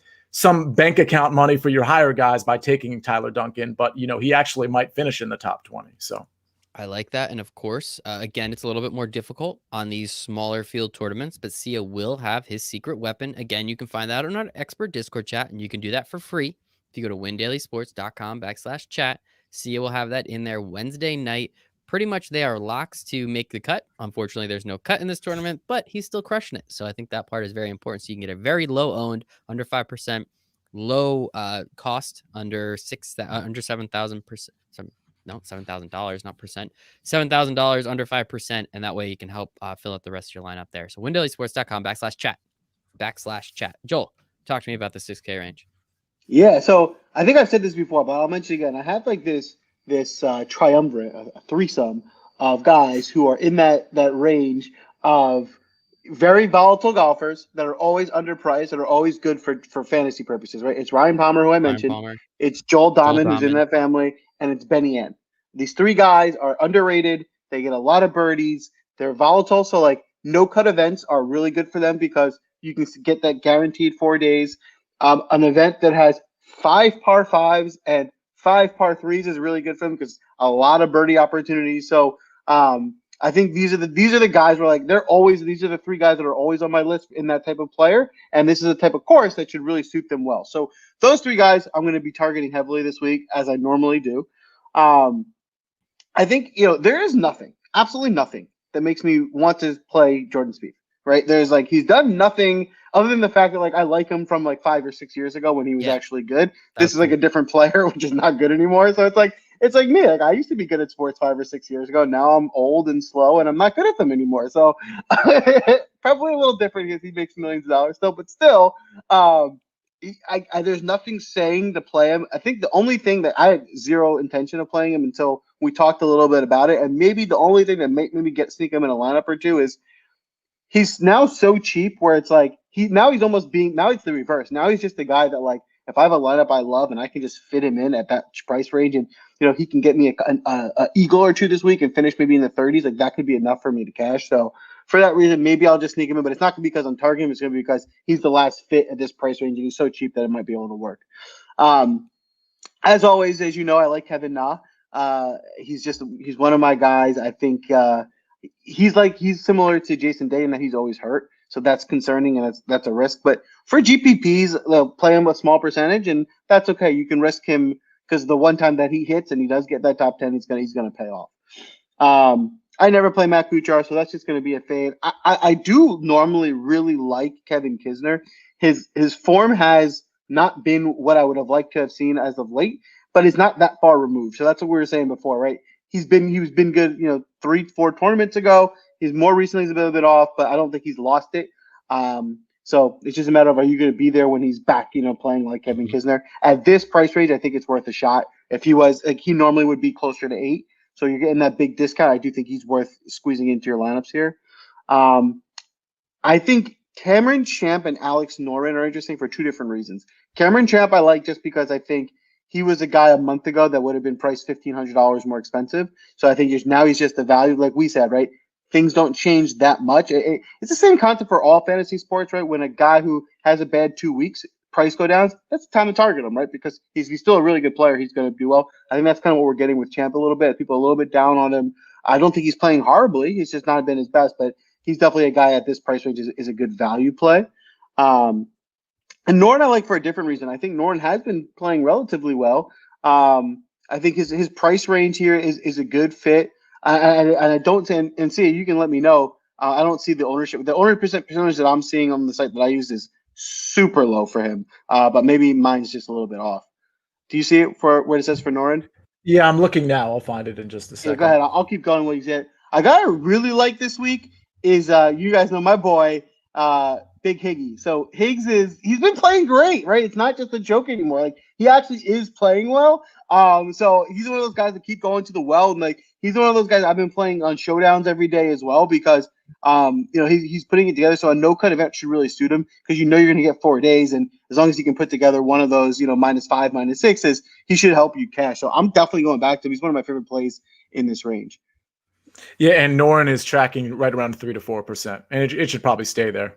bank account money for your higher guys by taking Tyler Duncan. But, he actually might finish in the top 20. So I like that. And of course, again, it's a little bit more difficult on these smaller field tournaments, but Sia will have his secret weapon. Again, you can find that on our expert Discord chat, and you can do that for free. If you go to windailysports.com/chat, Sia will have that in there Wednesday night. Pretty much they are locks to make the cut. Unfortunately, there's no cut in this tournament, but he's still crushing it. So I think that part is very important. So you can get a very low owned, under 5%, low cost, under 7,000%. No, $7,000, not percent. $7,000 under 5%. And that way you can help fill out the rest of your lineup there. So windailysports.com/chat. Joel, talk to me about the 6K range. Yeah, so I think I've said this before, but I'll mention again. I have like this triumvirate, a threesome of guys who are in that range of very volatile golfers that are always underpriced, that are always good for fantasy purposes, right? It's Ryan Palmer, who I mentioned. It's Joel Dahman, who's in that family, and it's Benny N. These three guys are underrated. They get a lot of birdies. They're volatile, so like no cut events are really good for them because you can get that guaranteed 4 days. An event that has 5 par 5s and 5 par 3s is really good for them because a lot of birdie opportunities. So I think these are the guys where like these are the three guys that are always on my list in that type of player, and this is a type of course that should really suit them well. So those three guys I'm going to be targeting heavily this week, as I normally do. I think there is nothing, absolutely nothing, that makes me want to play Jordan Spieth. Right? There's like he's done nothing other than the fact that like I like him from like 5 or 6 years ago when he was actually good. This is like a different player, which is not good anymore. So it's like me. Like I used to be good at sports 5 or 6 years ago. Now I'm old and slow, and I'm not good at them anymore. So probably a little different because he makes millions of dollars still, but still, there's nothing saying to play him. I think the only thing that I had zero intention of playing him until we talked a little bit about it, and maybe the only thing that made me sneak him in a lineup or two is he's now so cheap where it's like he's it's the reverse. Now he's just the guy that like if I have a lineup I love and I can just fit him in at that price range, and he can get me a eagle or two this week and finish maybe in the 30s, like that could be enough for me to cash. So for that reason, maybe I'll just sneak him in, but it's not because I'm targeting him. It's going to be because he's the last fit at this price range and he's so cheap that it might be able to work. As always, as you know, I like Kevin Na. He's one of my guys. I think he's similar to Jason Day in that he's always hurt. So that's concerning and that's a risk. But for GPPs, they'll play him a small percentage, and that's okay. You can risk him because the one time that he hits and he does get that top 10, he's gonna pay off. I never play Matt Kuchar, so that's just gonna be a fade. I do normally really like Kevin Kisner. His form has not been what I would have liked to have seen as of late, but it's not that far removed. So that's what we were saying before, right? He's been good, 3-4 tournaments ago. He's more recently he's a little bit off, but I don't think he's lost it. So it's just a matter of are you going to be there when he's back, playing like Kevin Kisner. At this price range, I think it's worth a shot. If he was like he normally would be closer to 8, so you're getting that big discount. I do think he's worth squeezing into your lineups here. I think Cameron Champ and Alex Noren are interesting for 2 different reasons. Cameron Champ I like just because I think he was a guy a month ago that would have been priced $1,500 more expensive. So I think now he's just the value, like we said, right? Things don't change that much. It's the same concept for all fantasy sports, right? When a guy who has a bad 2 weeks, price go down, that's the time to target him, right? Because he's still a really good player. He's going to do well. I think that's kind of what we're getting with Champ a little bit. People are a little bit down on him. I don't think he's playing horribly. He's just not been his best, but he's definitely a guy at this price range is a good value play. And Noren I like for a different reason. I think Noren has been playing relatively well. I think his price range here is a good fit. And I don't see, and see, you can let me know. I don't see the ownership. The ownership percentage that I'm seeing on the site that I use is super low for him. But maybe mine's just a little bit off. Do you see it for what it says for Noren? Yeah, I'm looking now. I'll find it in just a second. Yeah, go ahead. I'll keep going what you said. A guy I really like this week is you guys know my boy, Big Higgy. So he's been playing great, right? It's not just a joke anymore. Like he actually is playing well. So he's one of those guys that keep going to the well, and like he's one of those guys I've been playing on showdowns every day as well because he's putting it together. So a no cut event should really suit him because you're going to get 4 days, and as long as he can put together one of those -5, -6s, he should help you cash. So I'm definitely going back to him. He's one of my favorite plays in this range. Yeah, and Noren is tracking right around 3 to 4%, and it should probably stay there.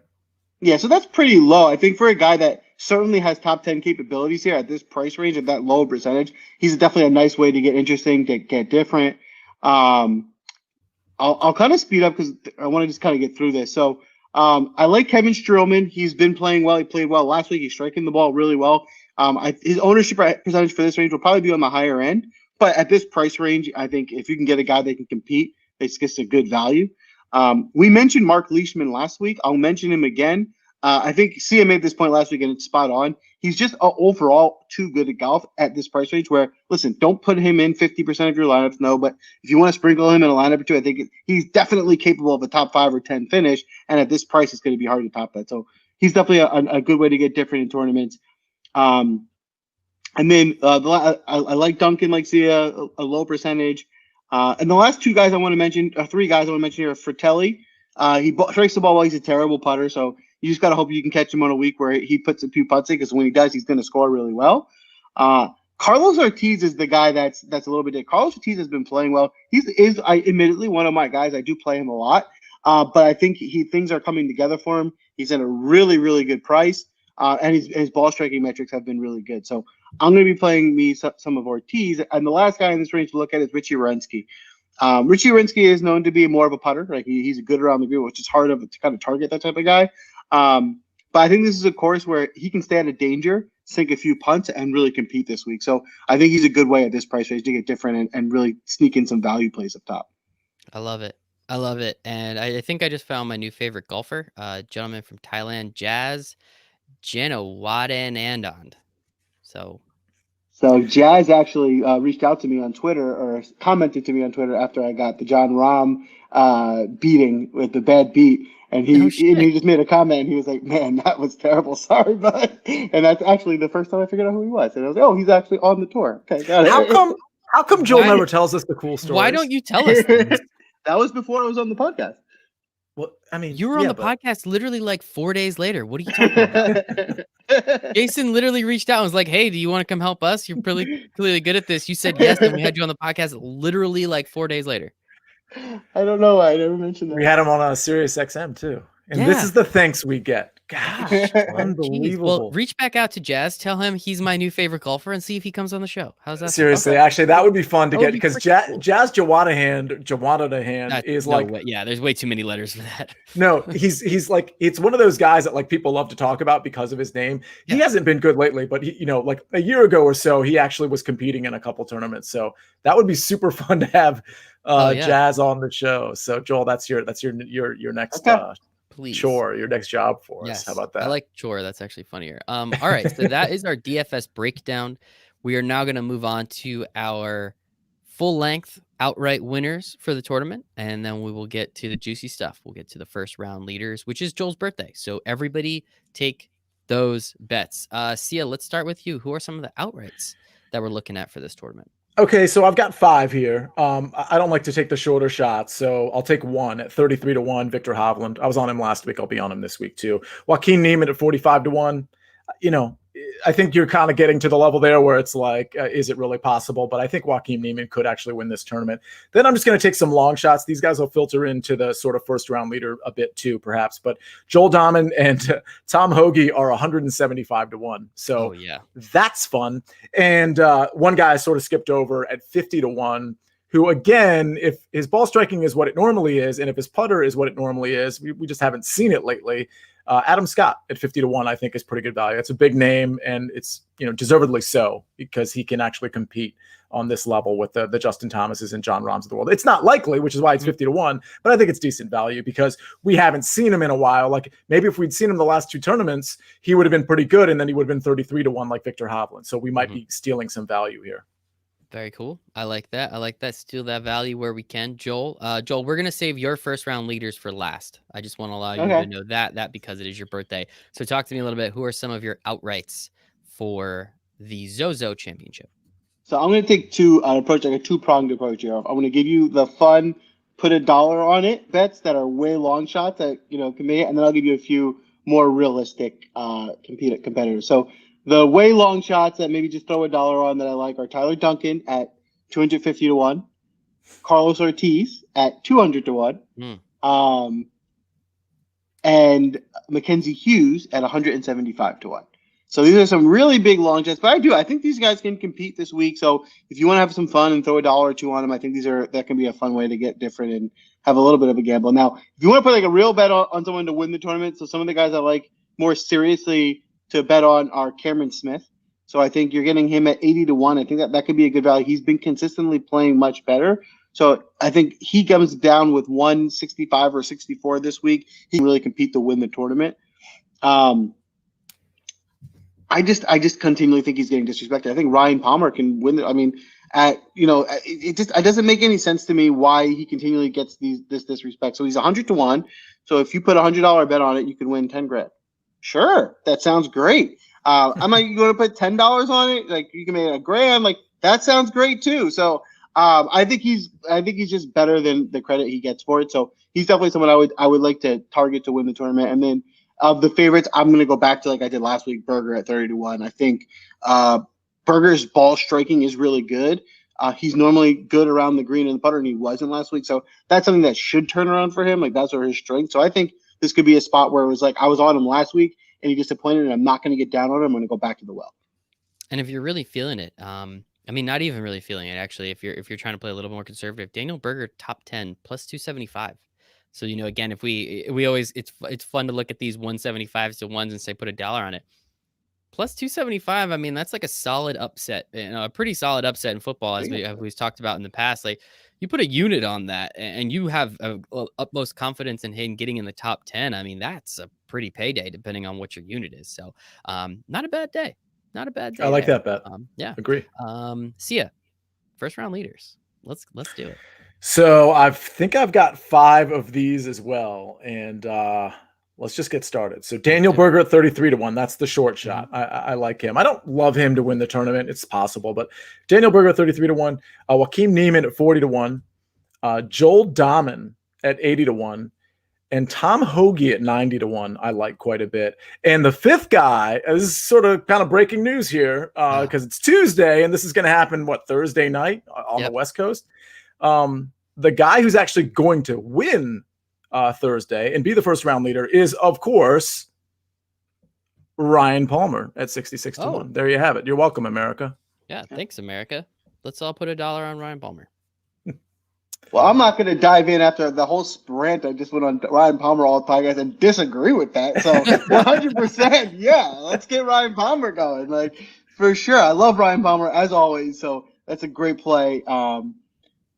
Yeah, so that's pretty low. I think for a guy that certainly has top 10 capabilities here at this price range at that low percentage, he's definitely a nice way to get interesting, to get different. I'll kind of speed up because I want to just kind of get through this. So I like Kevin Stroman. He's been playing well. He played well last week. He's striking the ball really well. His ownership percentage for this range will probably be on the higher end. But at this price range, I think if you can get a guy that can compete, it's just a good value. We mentioned Mark Leishman last week. I'll mention him again. I think Sia made this point last week, and it's spot on. He's just overall too good at golf at this price range where, listen, don't put him in 50% of your lineups, no, but if you want to sprinkle him in a lineup or two, I think he's definitely capable of a top 5 or 10 finish, and at this price, it's going to be hard to top that. So he's definitely a good way to get different in tournaments. And then I like Duncan, like Sia, a low percentage. And the last 2 guys I want to mention, 3 guys I want to mention here are Fratelli. He strikes the ball while he's a terrible putter, so you just got to hope you can catch him on a week where he puts a few putts in, because when he does, he's going to score really well. Carlos Ortiz is the guy that's a little bit different. Carlos Ortiz has been playing well. Admittedly one of my guys. I do play him a lot, but I think things are coming together for him. He's at a really, really good price, and his ball striking metrics have been really good. So I'm going to be playing some of Ortiz. And the last guy in this range to look at is Richie Wierenski. Richie Wierenski is known to be more of a putter. Like he's good around the green, which is hard to kind of target that type of guy. But I think this is a course where he can stay out of danger, sink a few punts, and really compete this week. So I think he's a good way at this price range to get different and really sneak in some value plays up top. I love it. I love it. And I think I just found my new favorite golfer, gentleman from Thailand, Jazz Janawadanandon. So Jazz actually reached out to me on Twitter, or commented to me on Twitter after I got the John Rahm beating with the bad beat. And he just made a comment, and he was like, "Man, that was terrible. Sorry, bud." And that's actually the first time I figured out who he was. And I was like, "Oh, he's actually on the tour." Okay, got it. How come Joel never tells us the cool stories? Why don't you tell us things? That was before I was on the podcast. Well, I mean, you were on the podcast literally like 4 days later. What are you talking about? Jason literally reached out and was like, "Hey, do you want to come help us? You're clearly good at this." You said yes, and we had you on the podcast literally like 4 days later. I don't know why I never mentioned that. We had him on a Sirius XM too. And this is the thanks we get. Gosh, unbelievable. Well, reach back out to Jazz. Tell him he's my new favorite golfer and see if he comes on the show. How's that? Seriously, actually, that would be fun to get, because Jazz Jawadahan is like... Yeah, there's way too many letters for that. No, he's like, it's one of those guys that like people love to talk about because of his name. He hasn't been good lately, but he, like a year ago or so, he actually was competing in a couple tournaments. So that would be super fun to have Jazz on the show. So Joel, that's your next Please. Chore, your next job for us. How about that? I like chore. That's actually funnier. All right. So that is our DFS breakdown. We are now going to move on to our full length outright winners for the tournament. And then we will get to the juicy stuff. We'll get to the first round leaders, which is Joel's birthday. So everybody take those bets. Sia, let's start with you. Who are some of the outrights that we're looking at for this tournament? Okay, so I've got 5 here. I don't like to take the shorter shots, so I'll take 1 at 33-1. Victor Hovland. I was on him last week. I'll be on him this week too. Joaquin Niemann at 45-1. I think you're kind of getting to the level there where it's like, is it really possible? But I think Joaquin Niemann could actually win this tournament. Then I'm just going to take some long shots. These guys will filter into the sort of first round leader a bit too, perhaps. But Joel Dahman and Tom Hoagie are 175-1. So that's fun. And one guy I sort of skipped over at 50-1, who, again, if his ball striking is what it normally is, and if his putter is what it normally is, we just haven't seen it lately. Adam Scott at 50-1, I think, is pretty good value. It's a big name, and it's deservedly so, because he can actually compete on this level with the Justin Thomases and John Rahms of the world. It's not likely, which is why it's 50-1, but I think it's decent value because we haven't seen him in a while. Like maybe if we'd seen him the last 2 tournaments, he would have been pretty good, and then he would have been 33-1 like Victor Hovland. So we might be stealing some value here. Very cool. I like that. Steal that value where we can. Joel, we're going to save your first round leaders for last. I just want to allow you to know that because it is your birthday. So talk to me a little bit. Who are some of your outrights for the ZOZO Championship? So I'm going to take a two-pronged approach here. I'm going to give you the fun, put $1 on it bets that are way long shots that, can make it. And then I'll give you a few more realistic competitors. So the way long shots that maybe just throw $1 on that I like are Tyler Duncan at 250-1, Carlos Ortiz at 200-1, and Mackenzie Hughes at 175-1. So these are some really big long shots, but I think these guys can compete this week. So if you want to have some fun and throw $1 or $2 on them, I think that can be a fun way to get different and have a little bit of a gamble. Now, if you want to put like a real bet on someone to win the tournament, so some of the guys I like more seriously to bet on are Cameron Smith. So I think you're getting him at 80 to 1. I think that could be a good value. He's been consistently playing much better. So I think he comes down with 165 or 64 this week. He can really compete to win the tournament. I just continually think he's getting disrespected. I think Ryan Palmer can win. I mean, it doesn't make any sense to me why he continually gets this disrespect. So he's 100 to 1. So if you put $100 bet on it, you can win 10 grand. Sure, that sounds great. I'm like, you going to put $10 on it? Like you can make a grand. Like that sounds great too. So I think he's just better than the credit he gets for it. So he's definitely someone I would like to target to win the tournament. And then of the favorites, I'm going to go back to like I did last week, Berger at 30 to 1. I think Berger's ball striking is really good. He's normally good around the green and the putter, and he wasn't last week. So that's something that should turn around for him. Like that's where his strength. So I think this could be a spot where it was like I was on him last week and he disappointed, and I'm not going to get down on him. I'm going to go back to the well. And if you're really feeling it, I mean, not even really feeling it actually. If you're trying to play a little more conservative, Daniel Berger top 10 plus 275. So, again, if we always, it's fun to look at these 175s to ones and say, put $1 on it. Plus 275. I mean, that's like a solid upset, a pretty solid upset in football, as we've talked about in the past. Like you put a unit on that and you have utmost confidence in him getting in the top 10. I mean, that's a pretty payday depending on what your unit is. So, not a bad day. Not a bad day. I like that bet. Yeah. Agree. Sia, first round leaders. Let's do it. So I think I've got 5 of these as well, and let's just get started. So Daniel Berger at 33 to 1. That's the short shot. I like him. I don't love him to win the tournament. It's possible, but Daniel Berger at 33 to 1. Joaquin Niemann at 40 to 1. Joel Dahman at 80 to 1. And Tom Hoagie at 90 to 1, I like quite a bit. And the 5th guy, this is sort of kind of breaking news here because it's Tuesday, and this is going to happen, Thursday night on the West Coast. The guy who's actually going to win Thursday and be the first round leader is, of course, Ryan Palmer at 66 to 1. There you have it. You're welcome, America. Yeah, thanks, America. Let's all put $1 on Ryan Palmer. Well, I'm not going to dive in after the whole sprint I just went on Ryan Palmer all the podcast and disagree with that. So 100%, yeah, let's get Ryan Palmer going. Like for sure, I love Ryan Palmer as always. So that's a great play. I'm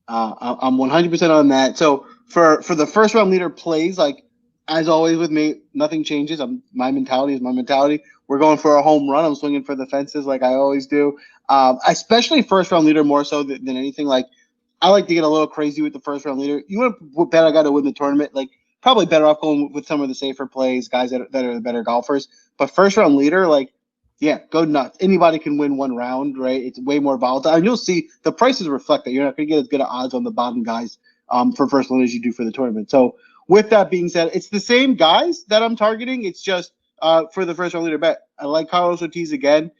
100% on that. So for the first round leader plays, like as always with me, nothing changes. My mentality is my mentality. We're going for a home run. I'm swinging for the fences like I always do. Especially first round leader more so than anything. Like I like to get a little crazy with the first round leader. You want to bet I got to win the tournament? Like probably better off going with some of the safer plays, guys that are the better golfers. But first round leader, like, yeah, go nuts. Anybody can win one round, right? It's way more volatile. And you'll see the prices reflect that. You're not going to get as good odds on the bottom guys for first round as you do for the tournament. So with that being said, it's the same guys that I'm targeting. It's just for the first round leader bet. I like Carlos Ortiz again.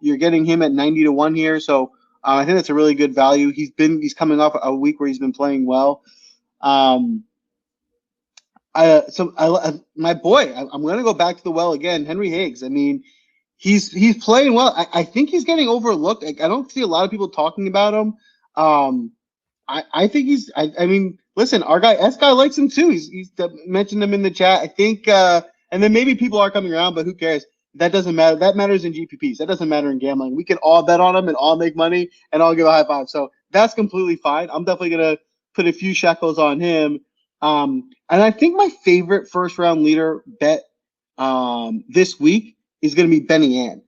You're getting him at 90 to 1 here. So I think that's a really good value. He's coming off a week where he's been playing well. My boy, I'm going to go back to the well again. Henry Higgs. I mean, he's playing well. I think he's getting overlooked. I don't see a lot of people talking about him. I think I mean, listen, our guy S guy likes him too. He's mentioned him in the chat. I think, and then maybe people are coming around, but who cares? That doesn't matter. That matters in GPPs. That doesn't matter in gambling. We can all bet on them and all make money and all give a high five. So that's completely fine. I'm definitely going to put a few shekels on him. And I think my favorite first round leader bet this week is going to be Benny Ann.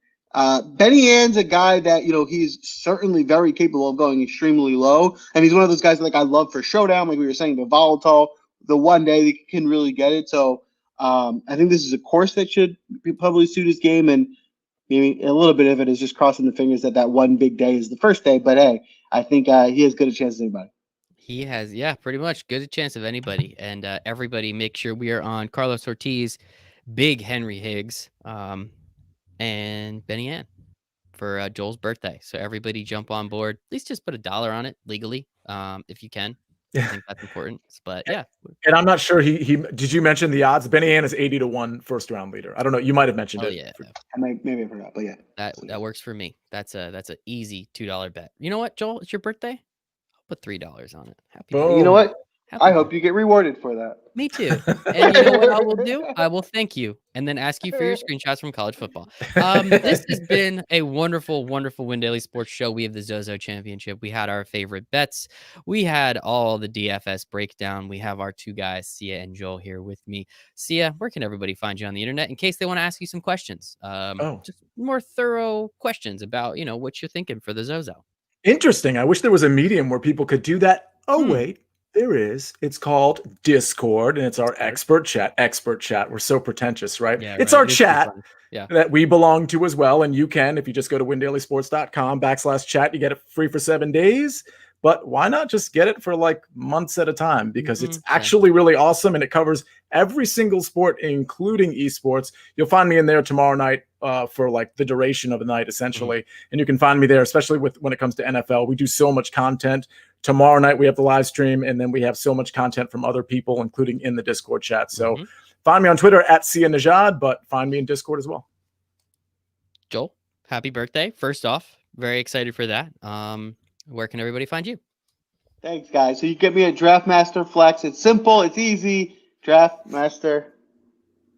Benny Ann's a guy that, he's certainly very capable of going extremely low. And he's one of those guys that, like I love for showdown, like we were saying, the volatile, the one day that can really get it. So I think this is a course that should probably suit his game, and maybe a little bit of it is just crossing the fingers that one big day is the first day. But hey, I think he has good a chance as anybody. He has, yeah, pretty much good a chance of anybody. And everybody make sure we are on Carlos Ortiz, big Henry Higgs, and Benny Ann for Joel's birthday. So everybody jump on board. At least just put $1 on it legally, if you can. I think that's important. But yeah. And I'm not sure he did you mention the odds? Benny Hinn is 80-1 first round leader. I don't know. You might have mentioned it. Yeah. Maybe I forgot, but yeah. That works for me. That's a easy $2 bet. You know what, Joel? It's your birthday. I'll put $3 on it. Happy birthday. You know what? I hope you get rewarded for that. Me too. And you know what I will do? I will thank you and then ask you for your screenshots from college football. This has been a wonderful, wonderful Win Daily Sports show. We have the ZOZO Championship. We had our favorite bets. We had all the DFS breakdown. We have our two guys, Sia and Joel, here with me. Sia, where can everybody find you on the internet in case they want to ask you some questions? Just more thorough questions about, what you're thinking for the ZOZO. Interesting. I wish there was a medium where people could do that. Oh, wait. There is. It's called Discord, and it's our expert chat. Expert chat. We're so pretentious, right? Yeah, it's our chat that we belong to as well. And you can, if you just go to windailysports.com/chat, you get it free for 7 days. But why not just get it for like months at a time? Because it's actually really awesome, and it covers every single sport, including esports. You'll find me in there tomorrow night for like the duration of the night, essentially. And you can find me there, especially when it comes to NFL. We do so much content. Tomorrow night, we have the live stream, and then we have so much content from other people, including in the Discord chat. So find me on Twitter @SiaNajad, but find me in Discord as well. Joel, happy birthday. First off, very excited for that. Where can everybody find you? Thanks, guys. So you get me at Draftmaster Flex. It's simple. It's easy. Draftmaster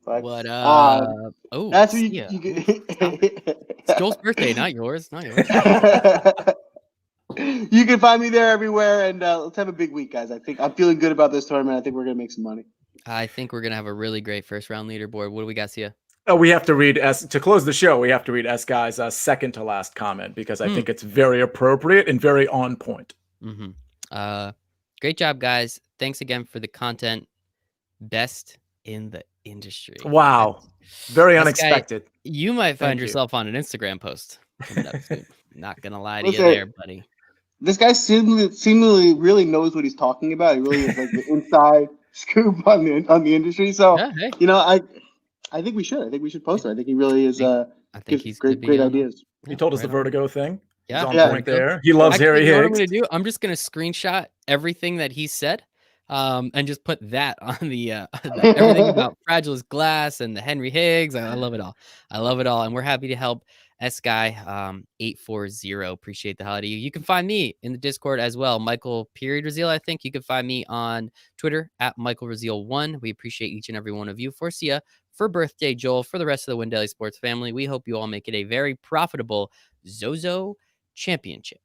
Flex. What up? That's what you It's Joel's birthday, not yours. Not yours. You can find me there everywhere, and let's have a big week, guys. I think I'm feeling good about this tournament. I think we're gonna make some money. I think we're gonna have a really great first round leaderboard. What do we got, Sia? Oh, we have to read to close the show. We have to read S Guy's second to last comment because I think it's very appropriate and very on point. Great job, guys. Thanks again for the content. Best in the industry. Wow, very unexpected. Guy, you might find yourself on an Instagram post. Not gonna lie to you there, buddy. This guy seemingly really knows what he's talking about. He really is like the inside scoop on the industry. So I think we should. I think we should post it. I think he really is. I think he's great ideas. He told us the Vertigo thing. Yeah, he's on point there. He loves Harry Higgs. What I'm gonna do? I'm just gonna screenshot everything that he said, and just put that on the everything about Fragile Glass and the Henry Higgs. I love it all. I love it all, and we're happy to help. S Guy 840. Appreciate the holiday. You can find me in the Discord as well. Michael Raziel. I think you can find me on Twitter @MichaelRaziel1. We appreciate each and every one of you. For Sia, for birthday Joel, for the rest of the Win Daily Sports family, we hope you all make it a very profitable ZOZO Championship.